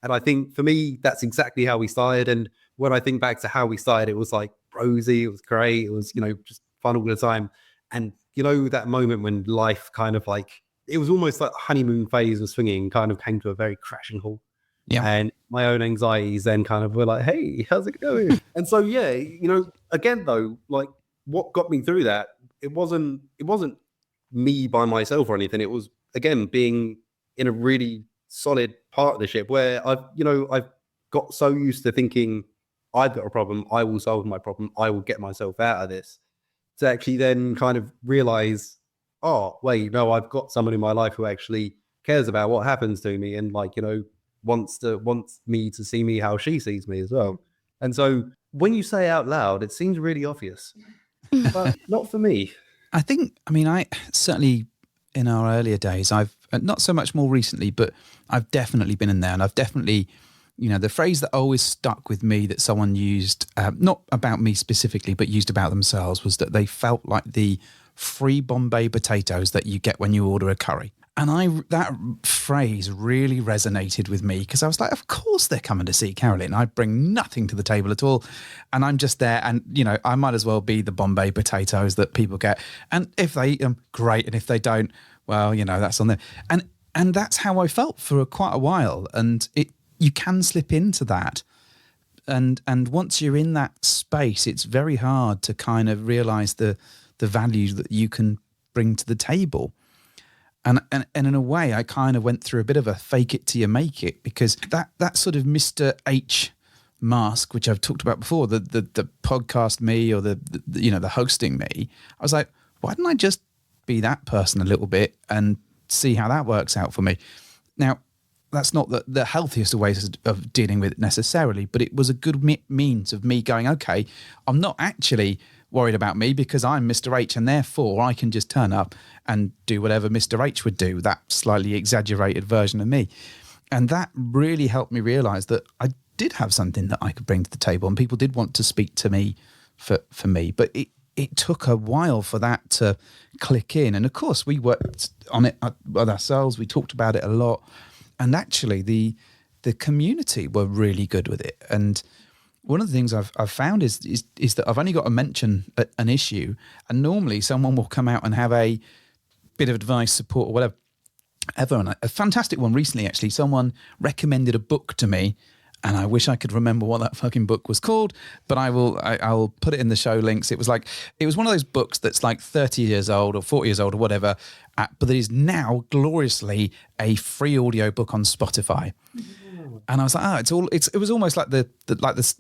And I think for me, that's exactly how we started. And when I think back to how we started, it was like rosy, it was great, it was, you know, just fun all the time. And, you know, that moment when life kind of like, it was almost like honeymoon phase of swinging kind of came to a very crashing halt. Yeah. And my own anxieties then kind of were like, hey, how's it going? And so, yeah, you know, again, though, like what got me through that, it wasn't me by myself or anything. It was, again, being in a really solid partnership where I've got so used to thinking I've got a problem, I will solve my problem, I will get myself out of this, to actually then kind of realize, oh, wait, no, I've got someone in my life who actually cares about what happens to me, and, like, you know, wants me to see me how she sees me as well. And so when you say it out loud, it seems really obvious, but not for me. I certainly in our earlier days, I've not so much more recently, but I've definitely been in there, and I've definitely, you know, the phrase that always stuck with me that someone used, not about me specifically, but used about themselves, was that they felt like the free Bombay potatoes that you get when you order a curry. And that phrase really resonated with me, because I was like, of course they're coming to see Carolyn. I bring nothing to the table at all. And I'm just there, and, you know, I might as well be the Bombay potatoes that people get. And if they eat them, great. And if they don't, well, you know, that's on them. And that's how I felt for quite a while. And you can slip into that. And once you're in that space, it's very hard to kind of realize the value that you can bring to the table. And in a way, I kind of went through a bit of a fake it till you make it, because that sort of Mr. H mask, which I've talked about before, the podcast me, or the you know, the hosting me, I was like, why didn't I just be that person a little bit and see how that works out for me? Now, that's not the healthiest of ways of dealing with it necessarily, but it was a good means of me going, okay, I'm not actually worried about me, because I'm Mr. H, and therefore I can just turn up and do whatever Mr. H would do, that slightly exaggerated version of me. And that really helped me realize that I did have something that I could bring to the table, and people did want to speak to me for me. But it took a while for that to click in. And of course, we worked on it with ourselves. We talked about it a lot. And actually, the community were really good with it. And one of the things I've found is that I've only got to mention an issue, and normally someone will come out and have a bit of advice, support, or whatever. And a fantastic one recently, actually, someone recommended a book to me, and I wish I could remember what that fucking book was called, but I'll put it in the show links. It was one of those books that's like 30 years old or 40 years old or whatever, but that is now gloriously a free audiobook on Spotify. And I was like, it was almost like the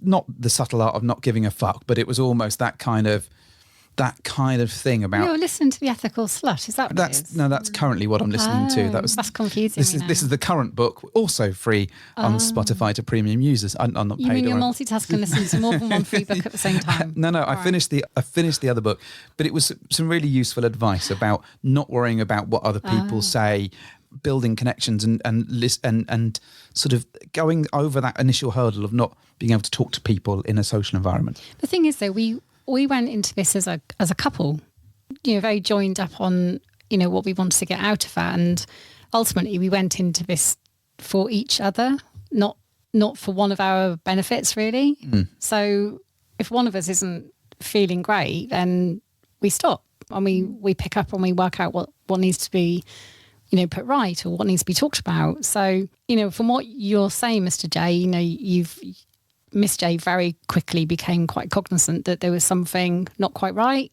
not the subtle art of not giving a fuck, but it was almost that kind of thing about. You're listening to the Ethical Slut. Is that what it is? No, that's currently what I'm listening to. That's confusing. This is the current book, also free on Spotify to premium users. I'm not you paid. mean you're multitasking, listening to more than one free book at the same time? No. I finished the other book, but it was some really useful advice about not worrying about what other people say, building connections, and sort of going over that initial hurdle of not being able to talk to people in a social environment. The thing is, though, we went into this as a couple, you know, very joined up on, you know, what we wanted to get out of that, and ultimately we went into this for each other, not for one of our benefits, really. So if one of us isn't feeling great, then we stop and we pick up and we work out what needs to be, you know, put right, or what needs to be talked about. So, you know, from what you're saying, Mr. J, you know, Miss J very quickly became quite cognizant that there was something not quite right.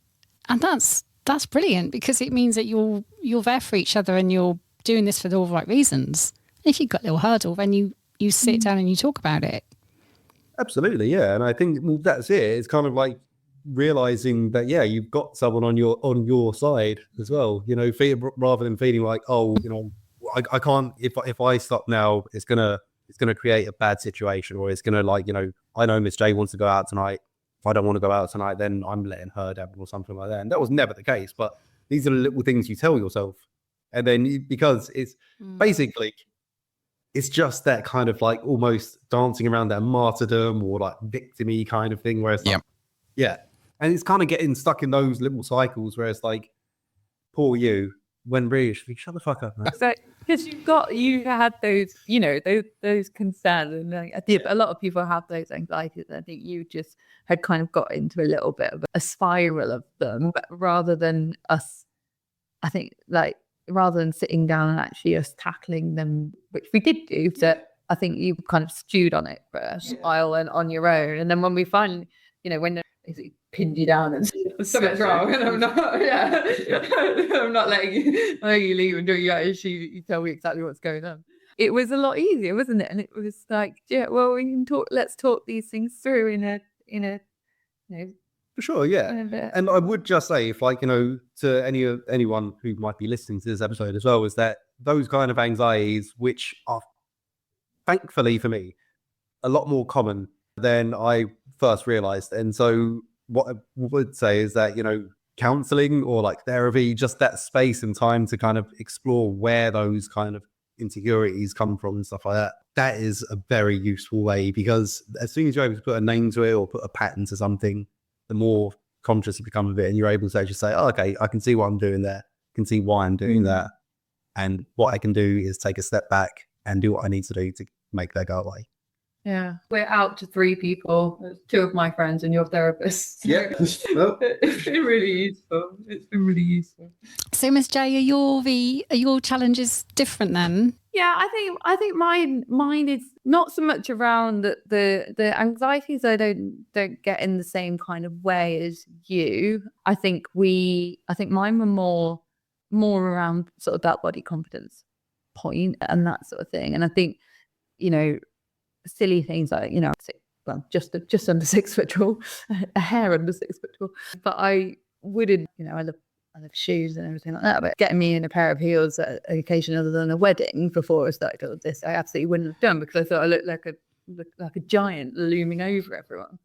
And that's brilliant, because it means that you're there for each other and you're doing this for all the right reasons. If you've got a little hurdle, then you sit down and you talk about it. Absolutely, yeah. And I think that's it. It's kind of like realizing that, yeah, you've got someone on your side as well, you know, rather than feeling like, oh, you know, I can't, if I stop now, it's gonna create a bad situation, or it's gonna, like, you know, I know Miss J wants to go out tonight. If I don't want to go out tonight, then I'm letting her down or something like that. And that was never the case. But these are the little things you tell yourself. And then because it's basically, it's just that kind of like almost dancing around that martyrdom or like victim-y kind of thing where it's like, yeah. And it's kind of getting stuck in those little cycles where it's like, poor you, when really you should be, shut the fuck up, man. So, because you had those, you know, those concerns, and like, I think a lot of people have those anxieties. I think you just had kind of got into a little bit of a spiral of them, but rather than us, I think, like, rather than sitting down and actually us tackling them, which we did do, that I think you kind of stewed on it for a while and on your own. And then when we finally, you know, when it pinned you down and something's wrong, and I'm not, I'm not letting you leave until you tell me exactly what's going on. It was a lot easier, wasn't it? And it was like, yeah, well, we can talk. Let's talk these things through in a, you know. For sure, yeah. And I would just say, if, like, you know, to anyone who might be listening to this episode as well, is that those kind of anxieties, which are thankfully for me a lot more common than I first realized. And so what I would say is that, you know, counseling or like therapy, just that space and time to kind of explore where those kind of insecurities come from and stuff like that, that is a very useful way, because as soon as you're able to put a name to it or put a pattern to something, the more conscious you become of it, and you're able to actually say, oh, okay, I can see what I'm doing there. I can see why I'm doing that. And what I can do is take a step back and do what I need to do to make that go away. Yeah. We're out to 3 people, 2 of my friends and your therapist. Yeah. It's been really useful. It's been really useful. So, Miss J, are your challenges different then? Yeah, I think mine is not so much around the anxieties. I don't get in the same kind of way as you. I think mine were more around sort of that body confidence point and that sort of thing. And I think, you know, silly things like, you know, just under 6 foot tall, a hair under 6 foot tall. But I wouldn't, you know, I love shoes and everything like that, but getting me in a pair of heels at an occasion other than a wedding before I started all of this, I absolutely wouldn't have done, because I thought I looked like a giant looming over everyone.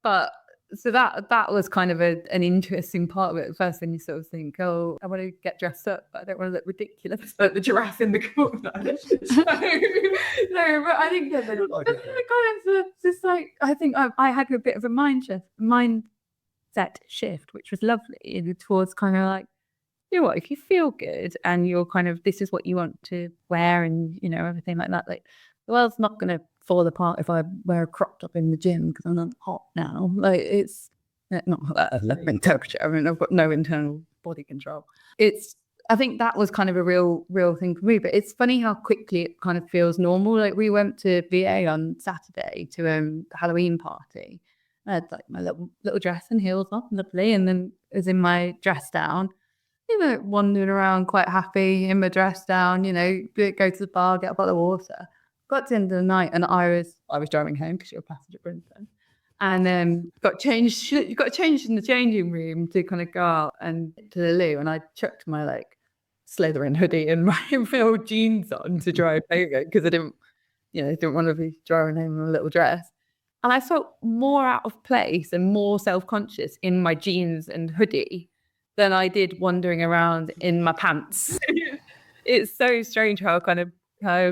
But so that was kind of an interesting part of it at first, when you sort of think, oh, I want to get dressed up, but I don't want to look ridiculous like the giraffe in the corner. So, but I think that kind of just like, I think I had a bit of a mindset shift, which was lovely, towards kind of like, you know what, if you feel good and you're kind of, this is what you want to wear, and, you know, everything like that, like, the world's not going to fall apart if I wear a crop top in the gym because I'm not hot now. Like, it's not that temperature. I mean, I've got no internal body control. I think that was kind of a real thing for me. But it's funny how quickly it kind of feels normal. Like, we went to VA on Saturday to a Halloween party. I had like my little dress and heels on, lovely, and then I was in my dress down, you know, wandering around quite happy in my dress down, you know, go to the bar, get a bottle of water. Got to the end of the night, and I was driving home because you're a passenger Brinton, and got changed in the changing room to kind of go out and to the loo, and I chucked my like Slytherin hoodie and my old jeans on to drive home because I didn't want to be driving home in a little dress. And I felt more out of place and more self-conscious in my jeans and hoodie than I did wandering around in my pants. It's so strange how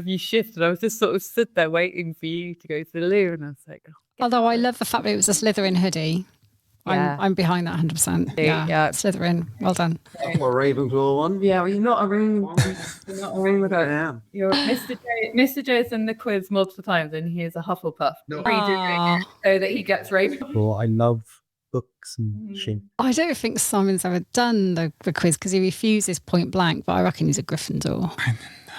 you shifted. I was just sort of stood there waiting for you to go to the loo, and I was like, oh. Although I love the fact that it was a Slytherin hoodie. Yeah. I'm behind that 100%. Yeah. Slytherin. Well done. I'm a Ravenclaw one. Yeah, well, you're not a Ravenclaw. You're not a Ravenclaw. I am. You're Mr. J's in the quiz multiple times, and he is a Hufflepuff. No. So that he gets Ravenclaw. Well, I love books and shit. I don't think Simon's ever done the quiz because he refuses point blank, but I reckon he's a Gryffindor.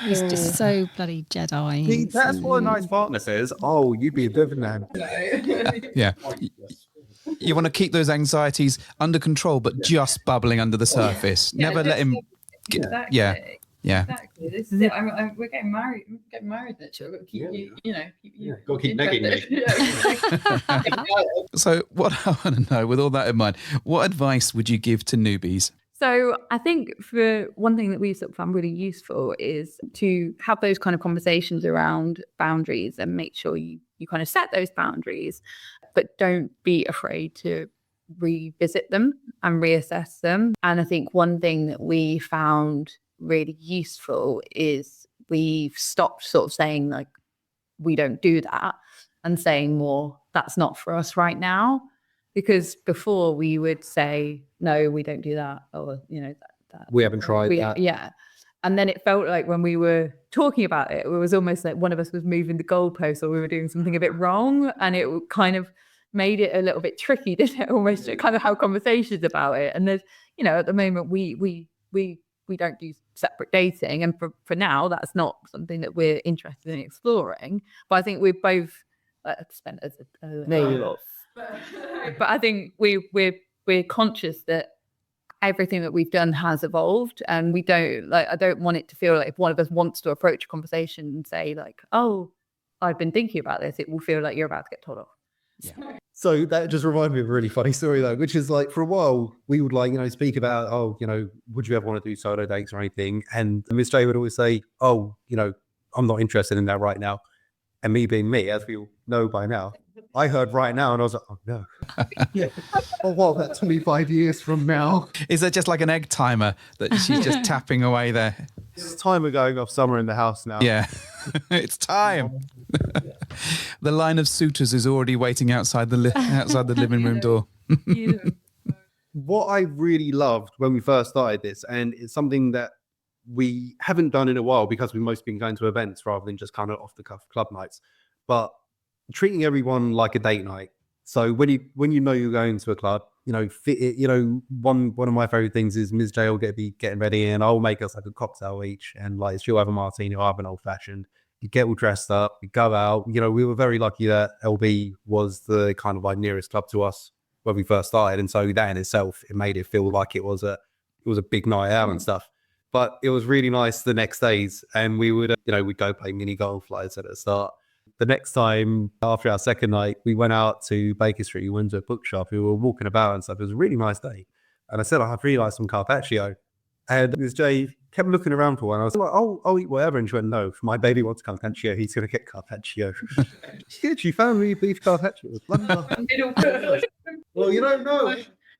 He's just so bloody Jedi. See, that's what a nice partner says. Oh, you'd be a Gryffindor. Yeah. You want to keep those anxieties under control, but just bubbling under the surface. Never let him. Exactly. Yeah. Yeah. Exactly. This is it. We're getting married. We're getting married next year. I've got to keep Got to keep negging me. So what I want to know, with all that in mind, what advice would you give to newbies? So I think for one thing that we've sort of found really useful is to have those kind of conversations around boundaries and make sure you kind of set those boundaries, but don't be afraid to revisit them and reassess them. And I think one thing that we found really useful is we've stopped sort of saying like, we don't do that, and saying more, that's not for us right now. Because before we would say, no, we don't do that, or that We haven't tried that. Yeah. And then it felt like when we were talking about it was almost like one of us was moving the goalpost, or we were doing something a bit wrong, and it kind of made it a little bit tricky, didn't it? Almost to kind of have conversations about it. And there's, at the moment we don't do separate dating, and for now that's not something that we're interested in exploring. But I think we've both spent a lot. But I think we're conscious that everything that we've done has evolved, and we don't I don't want it to feel like if one of us wants to approach a conversation and say like, oh, I've been thinking about this, it will feel like you're about to get told off. Yeah. So that just reminded me of a really funny story though, which is like, for a while we would speak about, would you ever want to do solo dates or anything? And Miss J would always say, oh, I'm not interested in that right now. And me being me, as we all know by now, I heard right now and I was like, oh no. Yeah. Oh, well, that's 25 years from now. Is there just like an egg timer that she's just tapping away there? It's time we're going off summer in the house now. Yeah. It's time. The line of suitors is already waiting outside the living room door. What I really loved when we first started this, and it's something that we haven't done in a while because we've mostly been going to events rather than just kind of off the cuff club nights, but treating everyone like a date night. So when you're going to a club, fit it, one of my favorite things is Ms. J will be getting ready and I'll make us like a cocktail each, and like she'll have a martini, I'll have an old fashioned. You get all dressed up, you go out. We were very lucky that LB was the kind of like nearest club to us when we first started, and so that in itself, it made it feel like it was a big night out and stuff. But it was really nice the next days, and we would we'd go play mini golf like I said at the start. The next time after our second night, we went out to Baker Street, we went to a bookshop, we were walking about and stuff. It was a really nice day, and I said I'd really like some carpaccio, and Ms. J kept looking around for one. I was like, I'll eat whatever. And she went, no, if my baby wants carpaccio, he's going to get carpaccio. She found me beef carpaccio. Well, no.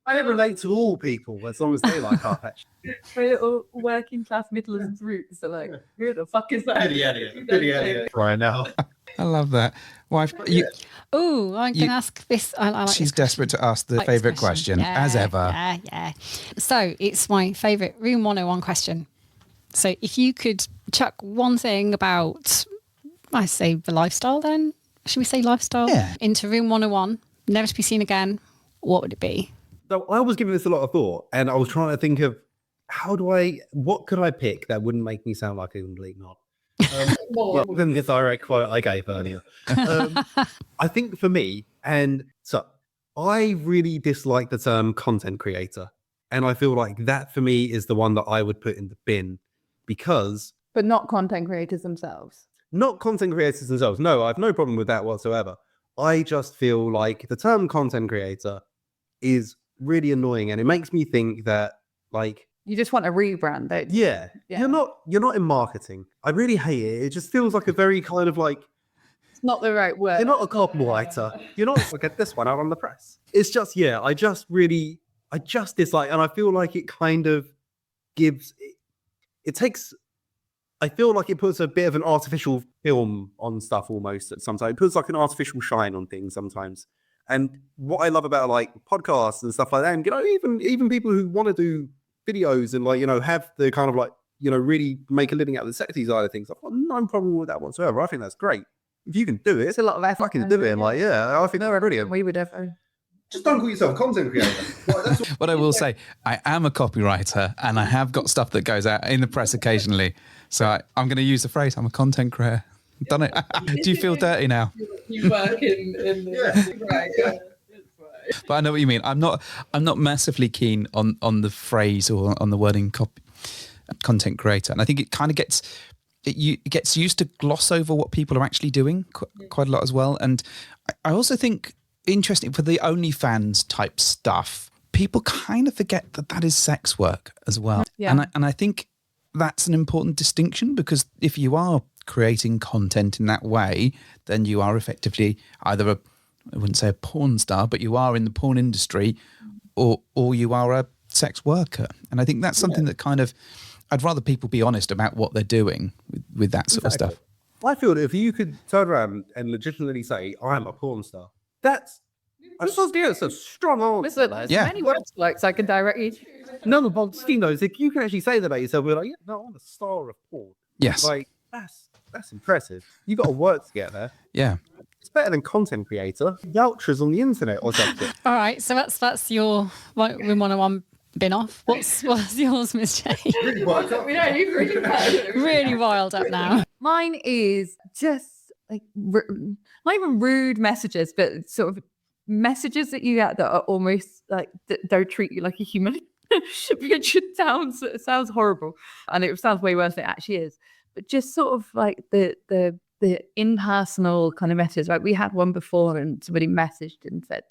I relate to all people as long as they like carpaccio. My little working class Midlands roots are like, who the fuck is that? Idiot. Right now. I love that. Wife, Oh, I'm going to ask this. I like she's this desperate to ask the favourite question, as ever. Yeah. So it's my favourite Room 101 question. So if you could chuck one thing about, I say the lifestyle then, should we say lifestyle? Yeah. Into Room 101, never to be seen again, what would it be? So I was giving this a lot of thought, and I was trying to think of what could I pick that wouldn't make me sound like a complete knob? Well, than the direct quote I gave earlier. I think for me, and so I really dislike the term content creator, and I feel like that for me is the one that I would put in the bin, because But not content creators themselves. not content creators themselves. No, I have no problem with that whatsoever. I just feel like the term content creator is really annoying, and it makes me think that like You just want a rebrand, don't you? yeah, Yeah. you're not in marketing. I really hate it. It just feels like a very kind of like, It's not the right word. you're not a copywriter. You're not like, get this one out on the press. It's just, I just dislike, and I feel like it kind of gives, I feel like it puts a bit of an artificial film on stuff almost at sometimes. It puts like an artificial shine on things sometimes. And what I love about like podcasts and stuff like that, and even people who want to do videos and like, have the kind of like, really make a living out of the sexy side of things. I've got no problem with that whatsoever. I think that's great. If you can do it, It's a lot of effort. fucking do it. And like, I think that's brilliant. We would ever. Just don't call yourself a content creator. What I will say, I am a copywriter and I have got stuff that goes out in the press occasionally. So I'm going to use the phrase, I'm a content creator. Done it. Do you feel dirty now? You work in the right. But I know what you mean. I'm not massively keen on the phrase or on the wording content creator. And I think it kind of gets used to gloss over what people are actually doing quite a lot as well. And I also think, interesting, for the OnlyFans type stuff, people kind of forget that is sex work as well. Yeah. And I think that's an important distinction, because if you are creating content in that way, then you are effectively either I wouldn't say a porn star, but you are in the porn industry, or you are a sex worker. And I think that's something that kind of, I'd rather people be honest about what they're doing with that sort of stuff. I feel that if you could turn around and legitimately say, I'm a porn star, that's a strong answer. There's Yeah. many websites I can direct you to. None of us, if you can actually say that about yourself, we're like, yeah, no, I'm a star of porn. Yes. Like, that's impressive. You got to work to get there. Yeah. It's better than content creator. Yeltras on the internet or something. All right, so that's your Room 101 bin off. What's yours, Miss J? Really Really riled up now. Mine is just like not even rude messages, but sort of messages that you get that are almost like that don't treat you like a human. Which sounds horrible, and it sounds way worse than it actually is. But just sort of like the impersonal kind of messages. Like we had one before, and somebody messaged and said,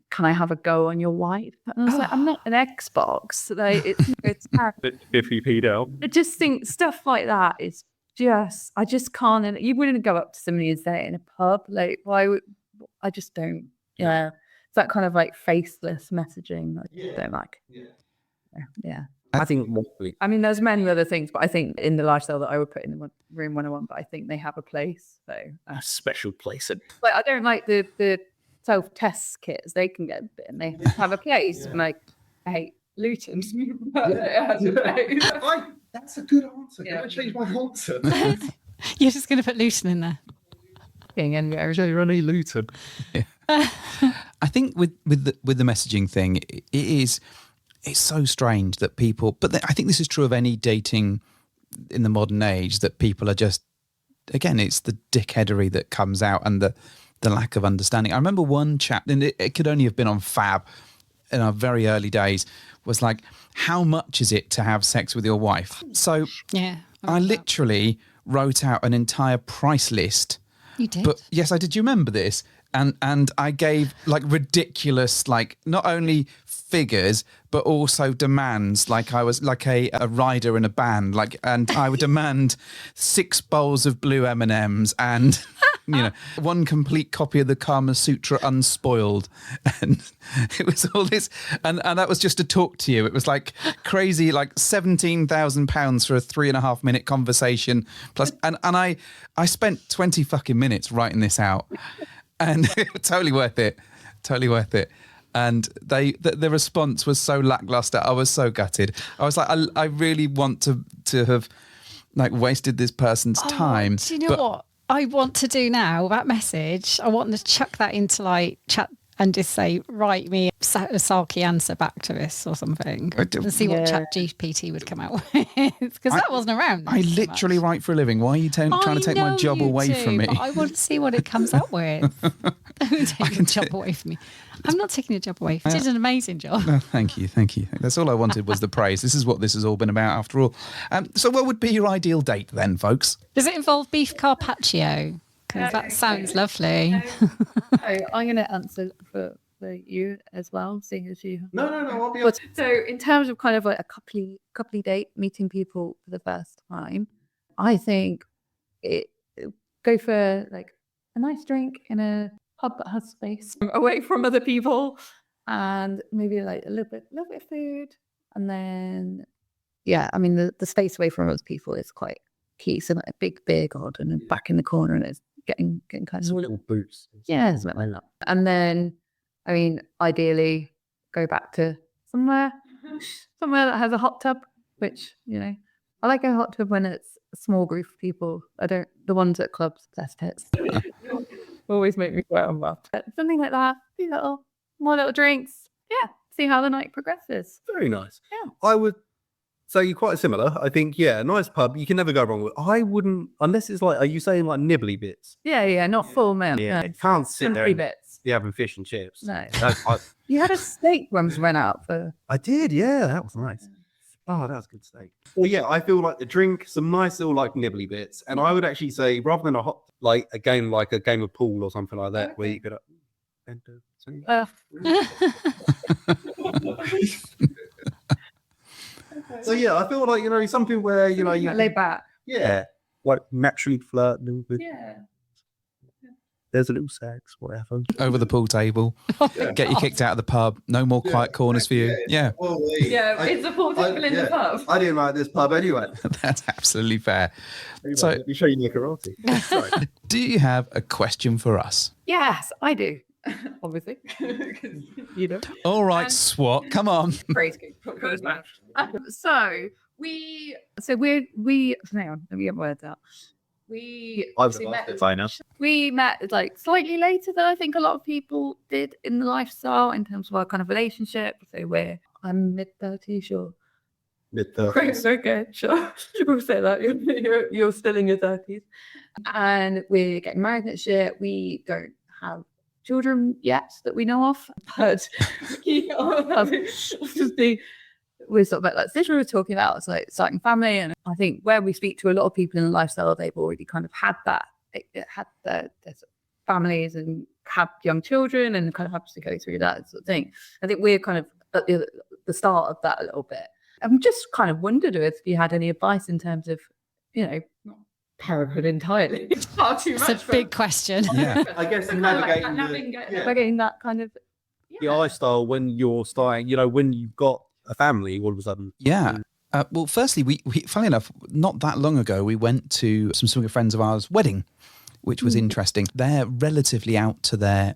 "Can I have a go on your wife?" And I was like, "I'm not an Xbox. Like it's 50p down. I just think stuff like that is just, I just can't. And you wouldn't go up to somebody and say it in a pub. Like, why would, I just don't. Yeah. It's that kind of like faceless messaging that I don't like. Yeah. I think, I mean, there's many other things, but I think in the lifestyle that I would put in the Room 101, but I think they have a place. So a special place. like, I don't like the self-test kits. They can get a bit and they have a place. I'm like, I hate Luton. That's a good answer. Can I change my answer? You're just going to put Luton in there. Runny Luton. I think with the messaging thing, it's so strange that people, but I think this is true of any dating in the modern age, that people are just, again, it's the dickheadery that comes out and the lack of understanding. I remember one chap, and it could only have been on Fab in our very early days, was like, how much is it to have sex with your wife? So Yeah. I literally wrote out an entire price list. You did? But yes, I did. You remember this? And I gave like ridiculous, like not only figures, but also demands. Like I was like a rider in a band, like, and I would demand 6 bowls of blue M&Ms and, you know, 1 complete copy of the Kama Sutra unspoiled. And it was all this, and that was just to talk to you. It was like crazy, like £17,000 for a 3.5 minute conversation plus. And I spent 20 fucking minutes writing this out. And totally worth it. And the response was so lackluster. I was so gutted. I was like, I really want to have like wasted this person's time. Do you know what I want to do now? That message, I want to chuck that into like chat and just say, write me a sulky answer back to this or something, and see what Chat GPT would come out with, because that wasn't around. I literally write for a living. Why are you trying to take my job away from me? But I want to see what it comes up with. Don't take your job away from me. I'm not taking your job away. You did an amazing job. Oh, thank you. That's all I wanted was the praise. This is what this has all been about after all. So what would be your ideal date then, folks? Does it involve beef carpaccio? Because that sounds lovely. I'm going to answer for you as well, seeing as you. No, I'll be honest. So in terms of kind of like a coupley date, meeting people for the first time, I think go for like a nice drink in a pub that has space away from other people, and maybe like a little bit of food, and then I mean the space away from other people is quite key. So like a big beer garden and back in the corner, and it's getting kind of Little boots. Yeah, it's what I love. And then, I mean, ideally, go back to somewhere that has a hot tub, which, you know, I like a hot tub when it's a small group of people. The ones at clubs, best hits. Always make me sweat on that. Something like that, more little drinks. Yeah, see how the night progresses. Very nice. Yeah. I would say you're quite similar. I think, a nice pub, you can never go wrong with. I wouldn't, unless it's like, are you saying like nibbly bits? Yeah, not full meal. Yeah, you can't sit there Three and bits. be having fish and chips. No. I You had a steak once went out for. did, yeah, that was nice. Oh, that's good steak. Well, yeah, I feel like the drink, some nice little like nibbly bits, and I would actually say rather than a game of pool or something like that, where you could. So yeah, I feel like something where you lay back. Yeah, like naturally flirt a little bit. Yeah. There's a little sex, whatever. Over the pool table, get you kicked out of the pub. No more quiet corners for you. Yeah. Well, It's a pool table in the pub. I didn't like this pub anyway. That's absolutely fair. Anyway, So- let me show you my karate. Sorry. Do you have a question for us? Yes, I do. Obviously. All right, SWAT, come on. Praise good. So we hang on, let me get my words out. We met like slightly later than I think a lot of people did in the lifestyle in terms of our kind of relationship. So I'm mid-30s, sure. Mid-30s. Okay, sure. We'll say that. You're still in your 30s. And we're getting married next year. We don't have children yet that we know of, but we're sort of at that stage we were talking about, it's like starting family. And I think where we speak to a lot of people in the lifestyle, they've already kind of had that, had their sort of families and have young children and kind of have to go through that sort of thing. I think we're kind of at the start of that a little bit. I'm just kind of wondered if you had any advice in terms of, not parenthood entirely. It's far too much. It's a big question. Yeah. I guess navigating that kind of the lifestyle when you're starting, when you've got a family all of a sudden. Yeah. Well, firstly, we funnily enough, not that long ago, we went to some swinger friends of ours' wedding, which was interesting. They're relatively out to their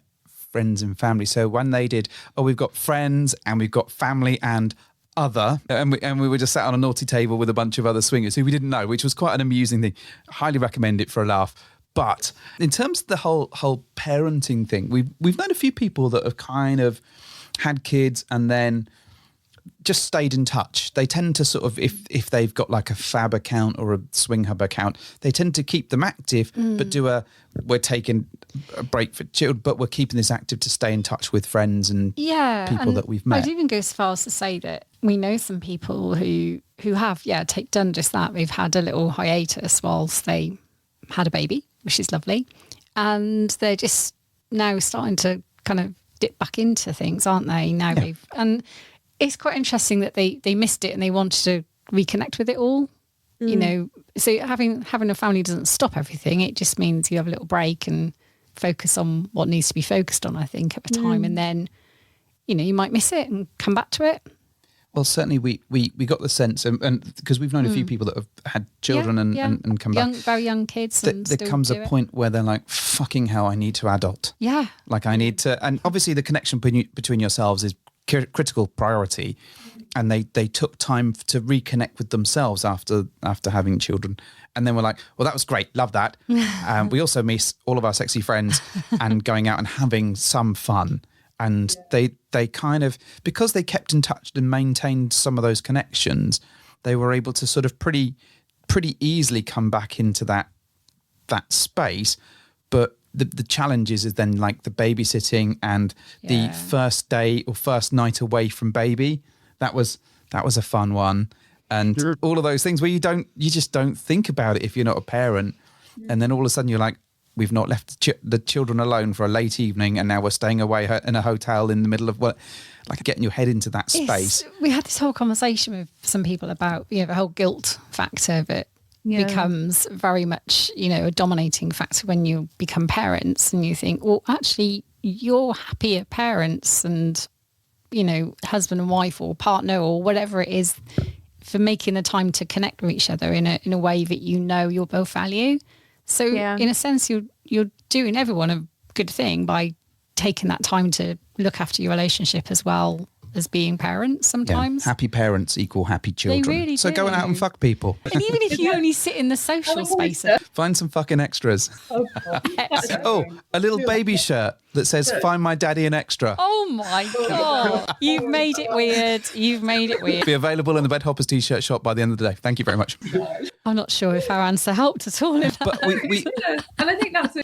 friends and family. So when they did, we've got friends and we've got family and other, and we were just sat on a naughty table with a bunch of other swingers who we didn't know, which was quite an amusing thing. Highly recommend it for a laugh. But in terms of the whole parenting thing, we've known a few people that have kind of had kids and then just stayed in touch. They tend to sort of, if they've got like a Fab account or a Swing Hub account, they tend to keep them active, but we're taking a break for children, but we're keeping this active to stay in touch with friends and people that we've met. I'd even go so far as to say that we know some people who have, done just that. They've had a little hiatus whilst they had a baby, which is lovely. And they're just now starting to kind of dip back into things, aren't they? Now and it's quite interesting that they missed it and they wanted to reconnect with it all. So having a family doesn't stop everything. It just means you have a little break and focus on what needs to be focused on, I think, at the time. And then, you might miss it and come back to it. Well, certainly we got the sense, and because we've known a few people that have had children and come back. Very young kids. There comes a point where they're like, fucking hell, I need to adult. Yeah. Like I need to, and obviously the connection between yourselves is critical priority, and they took time to reconnect with themselves after having children, and then we're like, well, that was great, love that. We also miss all of our sexy friends and going out and having some fun, and they kind of, because they kept in touch and maintained some of those connections, they were able to sort of pretty easily come back into that space. But the challenges is then like the babysitting and the first day or first night away from baby. That was a fun one, and all of those things where you just don't think about it if you're not a parent, and then all of a sudden you're like, we've not left the children alone for a late evening, and now we're staying away in a hotel in the middle of like getting your head into that space. We had this whole conversation with some people about the whole guilt factor that becomes very much, a dominating factor when you become parents, and you think, well, actually, you're happier parents and, husband and wife or partner or whatever it is, for making the time to connect with each other in a way that you'll both value. So in a sense, you're doing everyone a good thing by taking that time to look after your relationship as well as being parents sometimes. Yeah. Happy parents equal happy children. They really so do. Going out and fuck people. And even if you only sit in the social space. Find some fucking extras. A little baby shirt that says, find my daddy an extra. Oh my God. You've made it weird. Be available in the Bed Hoppers t-shirt shop by the end of the day. Thank you very much. I'm not sure if our answer helped at all. But we and I think that's,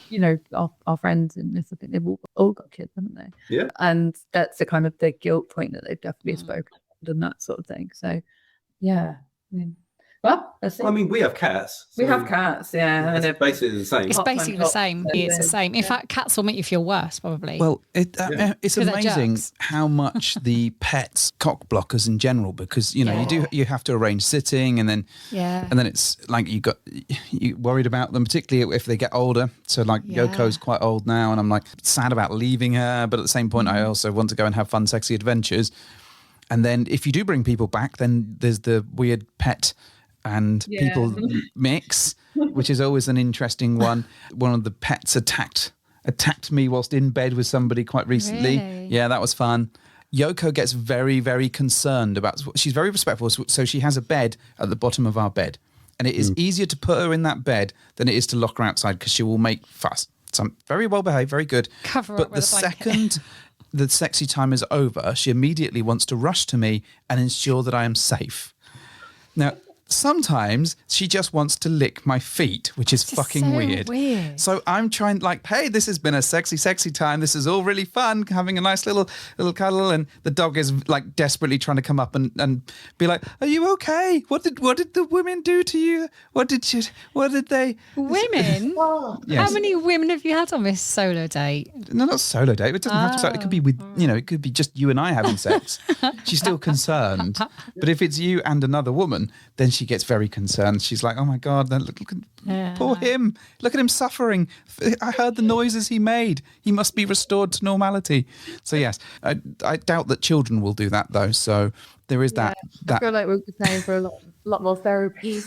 our friends in this, I think they've all got kids, haven't they? Yeah. And that's the kind of the guilt point that they've definitely spoken and that sort of thing. So, Yeah. Well, let's see. I mean, we have cats. We so have cats, yeah. It's basically the same. It's basically the same. It's the same. In Yeah. fact, cats will make you feel worse, probably. Well, it's 'Cause they're amazing jerks. how much the pets cock blockers in general, because you know you have to arrange sitting, and then it's like you worried about them, particularly if they get older. So like Yoko's quite old now, and I'm like sad about leaving her, but at the same point, I also want to go and have fun, sexy adventures. And then if you do bring people back, then there's the weird pet and people mix, which is always an interesting one. One of the pets attacked me whilst in bed with somebody quite recently. Really? Yeah, that was fun. Yoko gets very, very concerned about. She's very respectful, so she has a bed at the bottom of our bed, and it is easier to put her in that bed than it is to lock her outside because she will make fuss. So I'm very well behaved, very good. Cover but up with the a blanket. second the sexy time is over, she immediately wants to rush to me and ensure that I am safe. Now, sometimes she just wants to lick my feet, which is fucking so weird. So I'm trying like, hey, this has been a sexy, sexy time. This is all really fun, having a nice little cuddle. And the dog is like desperately trying to come up and be like, are you okay? What did the women do to you? What did they? Women? Yes. How many women have you had on this solo date? No, not solo date. It doesn't have to. It could be with, it could be just you and I having sex. She's still concerned. But if it's you and another woman, then she gets very concerned. She's like, oh my God, look poor him. Look at him suffering. I heard the noises he made. He must be restored to normality. So yes, I doubt that children will do that though. So there is that. I feel like we're paying for a lot more therapy.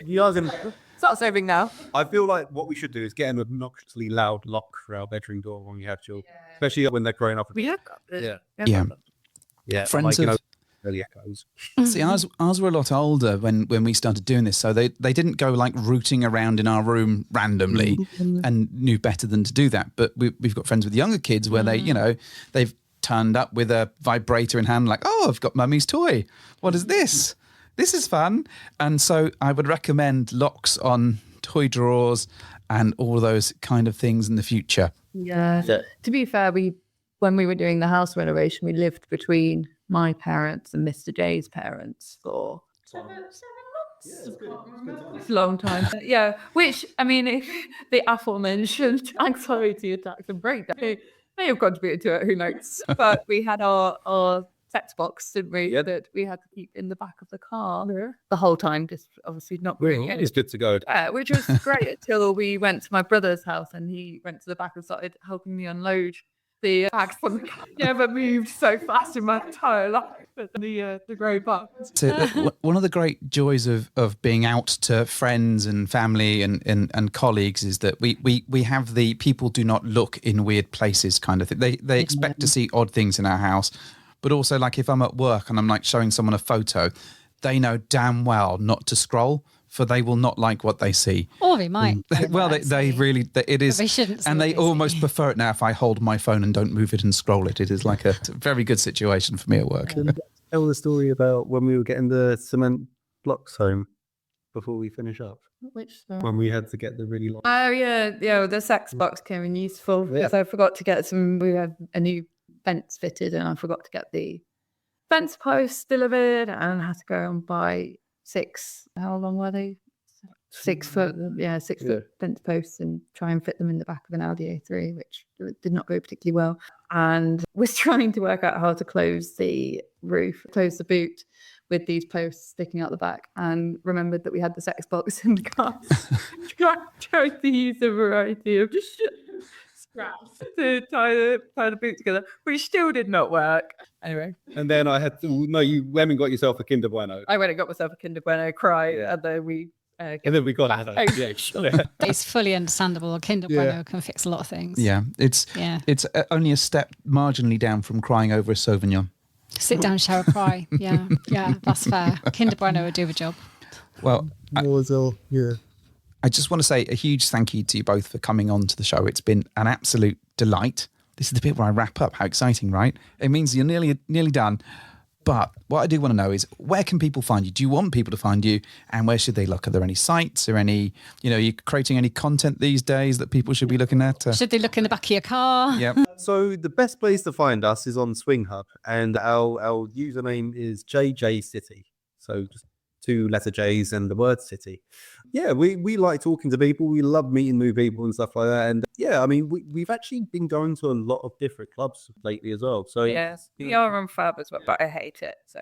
You are gonna. Start saving now. I feel like what we should do is get an obnoxiously loud lock for our bedroom door when we have children, especially when they're growing up. We have got this. Yeah. Friends like, of- early echoes. See, ours were a lot older when we started doing this, so they didn't go like rooting around in our room randomly and knew better than to do that. But we've got friends with younger kids where they've turned up with a vibrator in hand, like, oh, I've got mummy's toy. What is this? This is fun. And so I would recommend locks on toy drawers and all those kind of things in the future. Yeah. To be fair, when we were doing the house renovation, we lived between my parents and Mr. J's parents for 7 months. It's a long time. Yeah, which, I mean, the aforementioned anxiety attacks and breakdown may have contributed to it, who knows? But we had our sex box, didn't we? Yep. That we had to keep in the back of the car the whole time, just obviously not Well, bringing it's good to go. which was great until we went to my brother's house and he went to the back and started helping me unload the bags from the car. Never moved so fast in my entire life at the grey box. So one of the great joys of being out to friends and family and colleagues is that we have the people do not look in weird places kind of thing. They expect to see odd things in our house. But also, like, if I'm at work and I'm like showing someone a photo, they know damn well not to scroll, for they will not like what they see. Or they might. Well, they really, it is. But they shouldn't see and what they they almost see. prefer it now if I hold my phone and don't move it and scroll it. It is like a very good situation for me at work. Tell the story about when we were getting the cement blocks home before we finish up. Which story? When we had to get the really long. Oh yeah, the sex box came in useful because I forgot to get we had a new fence fitted and I forgot to get the fence posts delivered and had to go and buy 6. How long were they? 6 foot, 6 foot fence posts and try and fit them in the back of an Audi A3, which did not go particularly well. And was trying to work out how to close the roof, close the boot with these posts sticking out the back, and remembered that we had the sex box in the car. Tried to use a variety of scraps to tie the boot together, which still did not work. Anyway, And then I had to. No, you went and got yourself a Kinder Bueno. I went and got myself a Kinder Bueno, cried, Yeah. and then we. And then we got out of it. Yeah. It's fully understandable. A Kinder Yeah. Bueno can fix a lot of things. Yeah, it's Yeah. only a step marginally down from crying over a Sauvignon. Sit down, shower, cry. Yeah, that's fair. Kinder Bueno would do the job. Well, I just want to say a huge thank you to you both for coming on to the show. It's been an absolute delight. This is the bit where I wrap up. How exciting, right? It means you're nearly done. But what I do want to know is, where can people find you? Do you want people to find you? And where should they look? Are there any sites or any, you're creating any content these days that people should be looking at? Should they look in the back of your car? Yep. So the best place to find us is on Swing Hub, and our username is JJ City. So just 2 letter J's and the word city. Yeah, we like talking to people. We love meeting new people and stuff like that. And yeah, I mean, we've actually been going to a lot of different clubs lately as well. So Yes, we are on Fab as well, but I hate it. So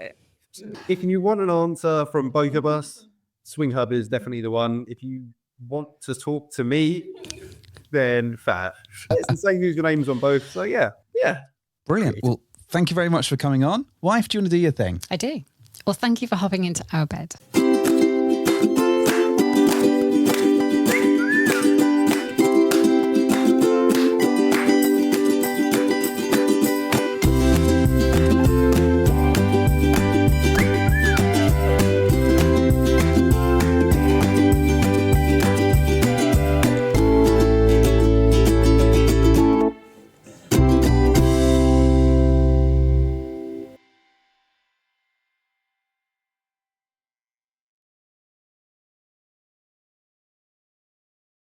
if you want an answer from both of us, Swing Hub is definitely the one. If you want to talk to me, then Fab. It's the same usernames on both. So yeah. Brilliant. Well, thank you very much for coming on. Wife, do you want to do your thing? I do. Well, thank you for hopping into our bed.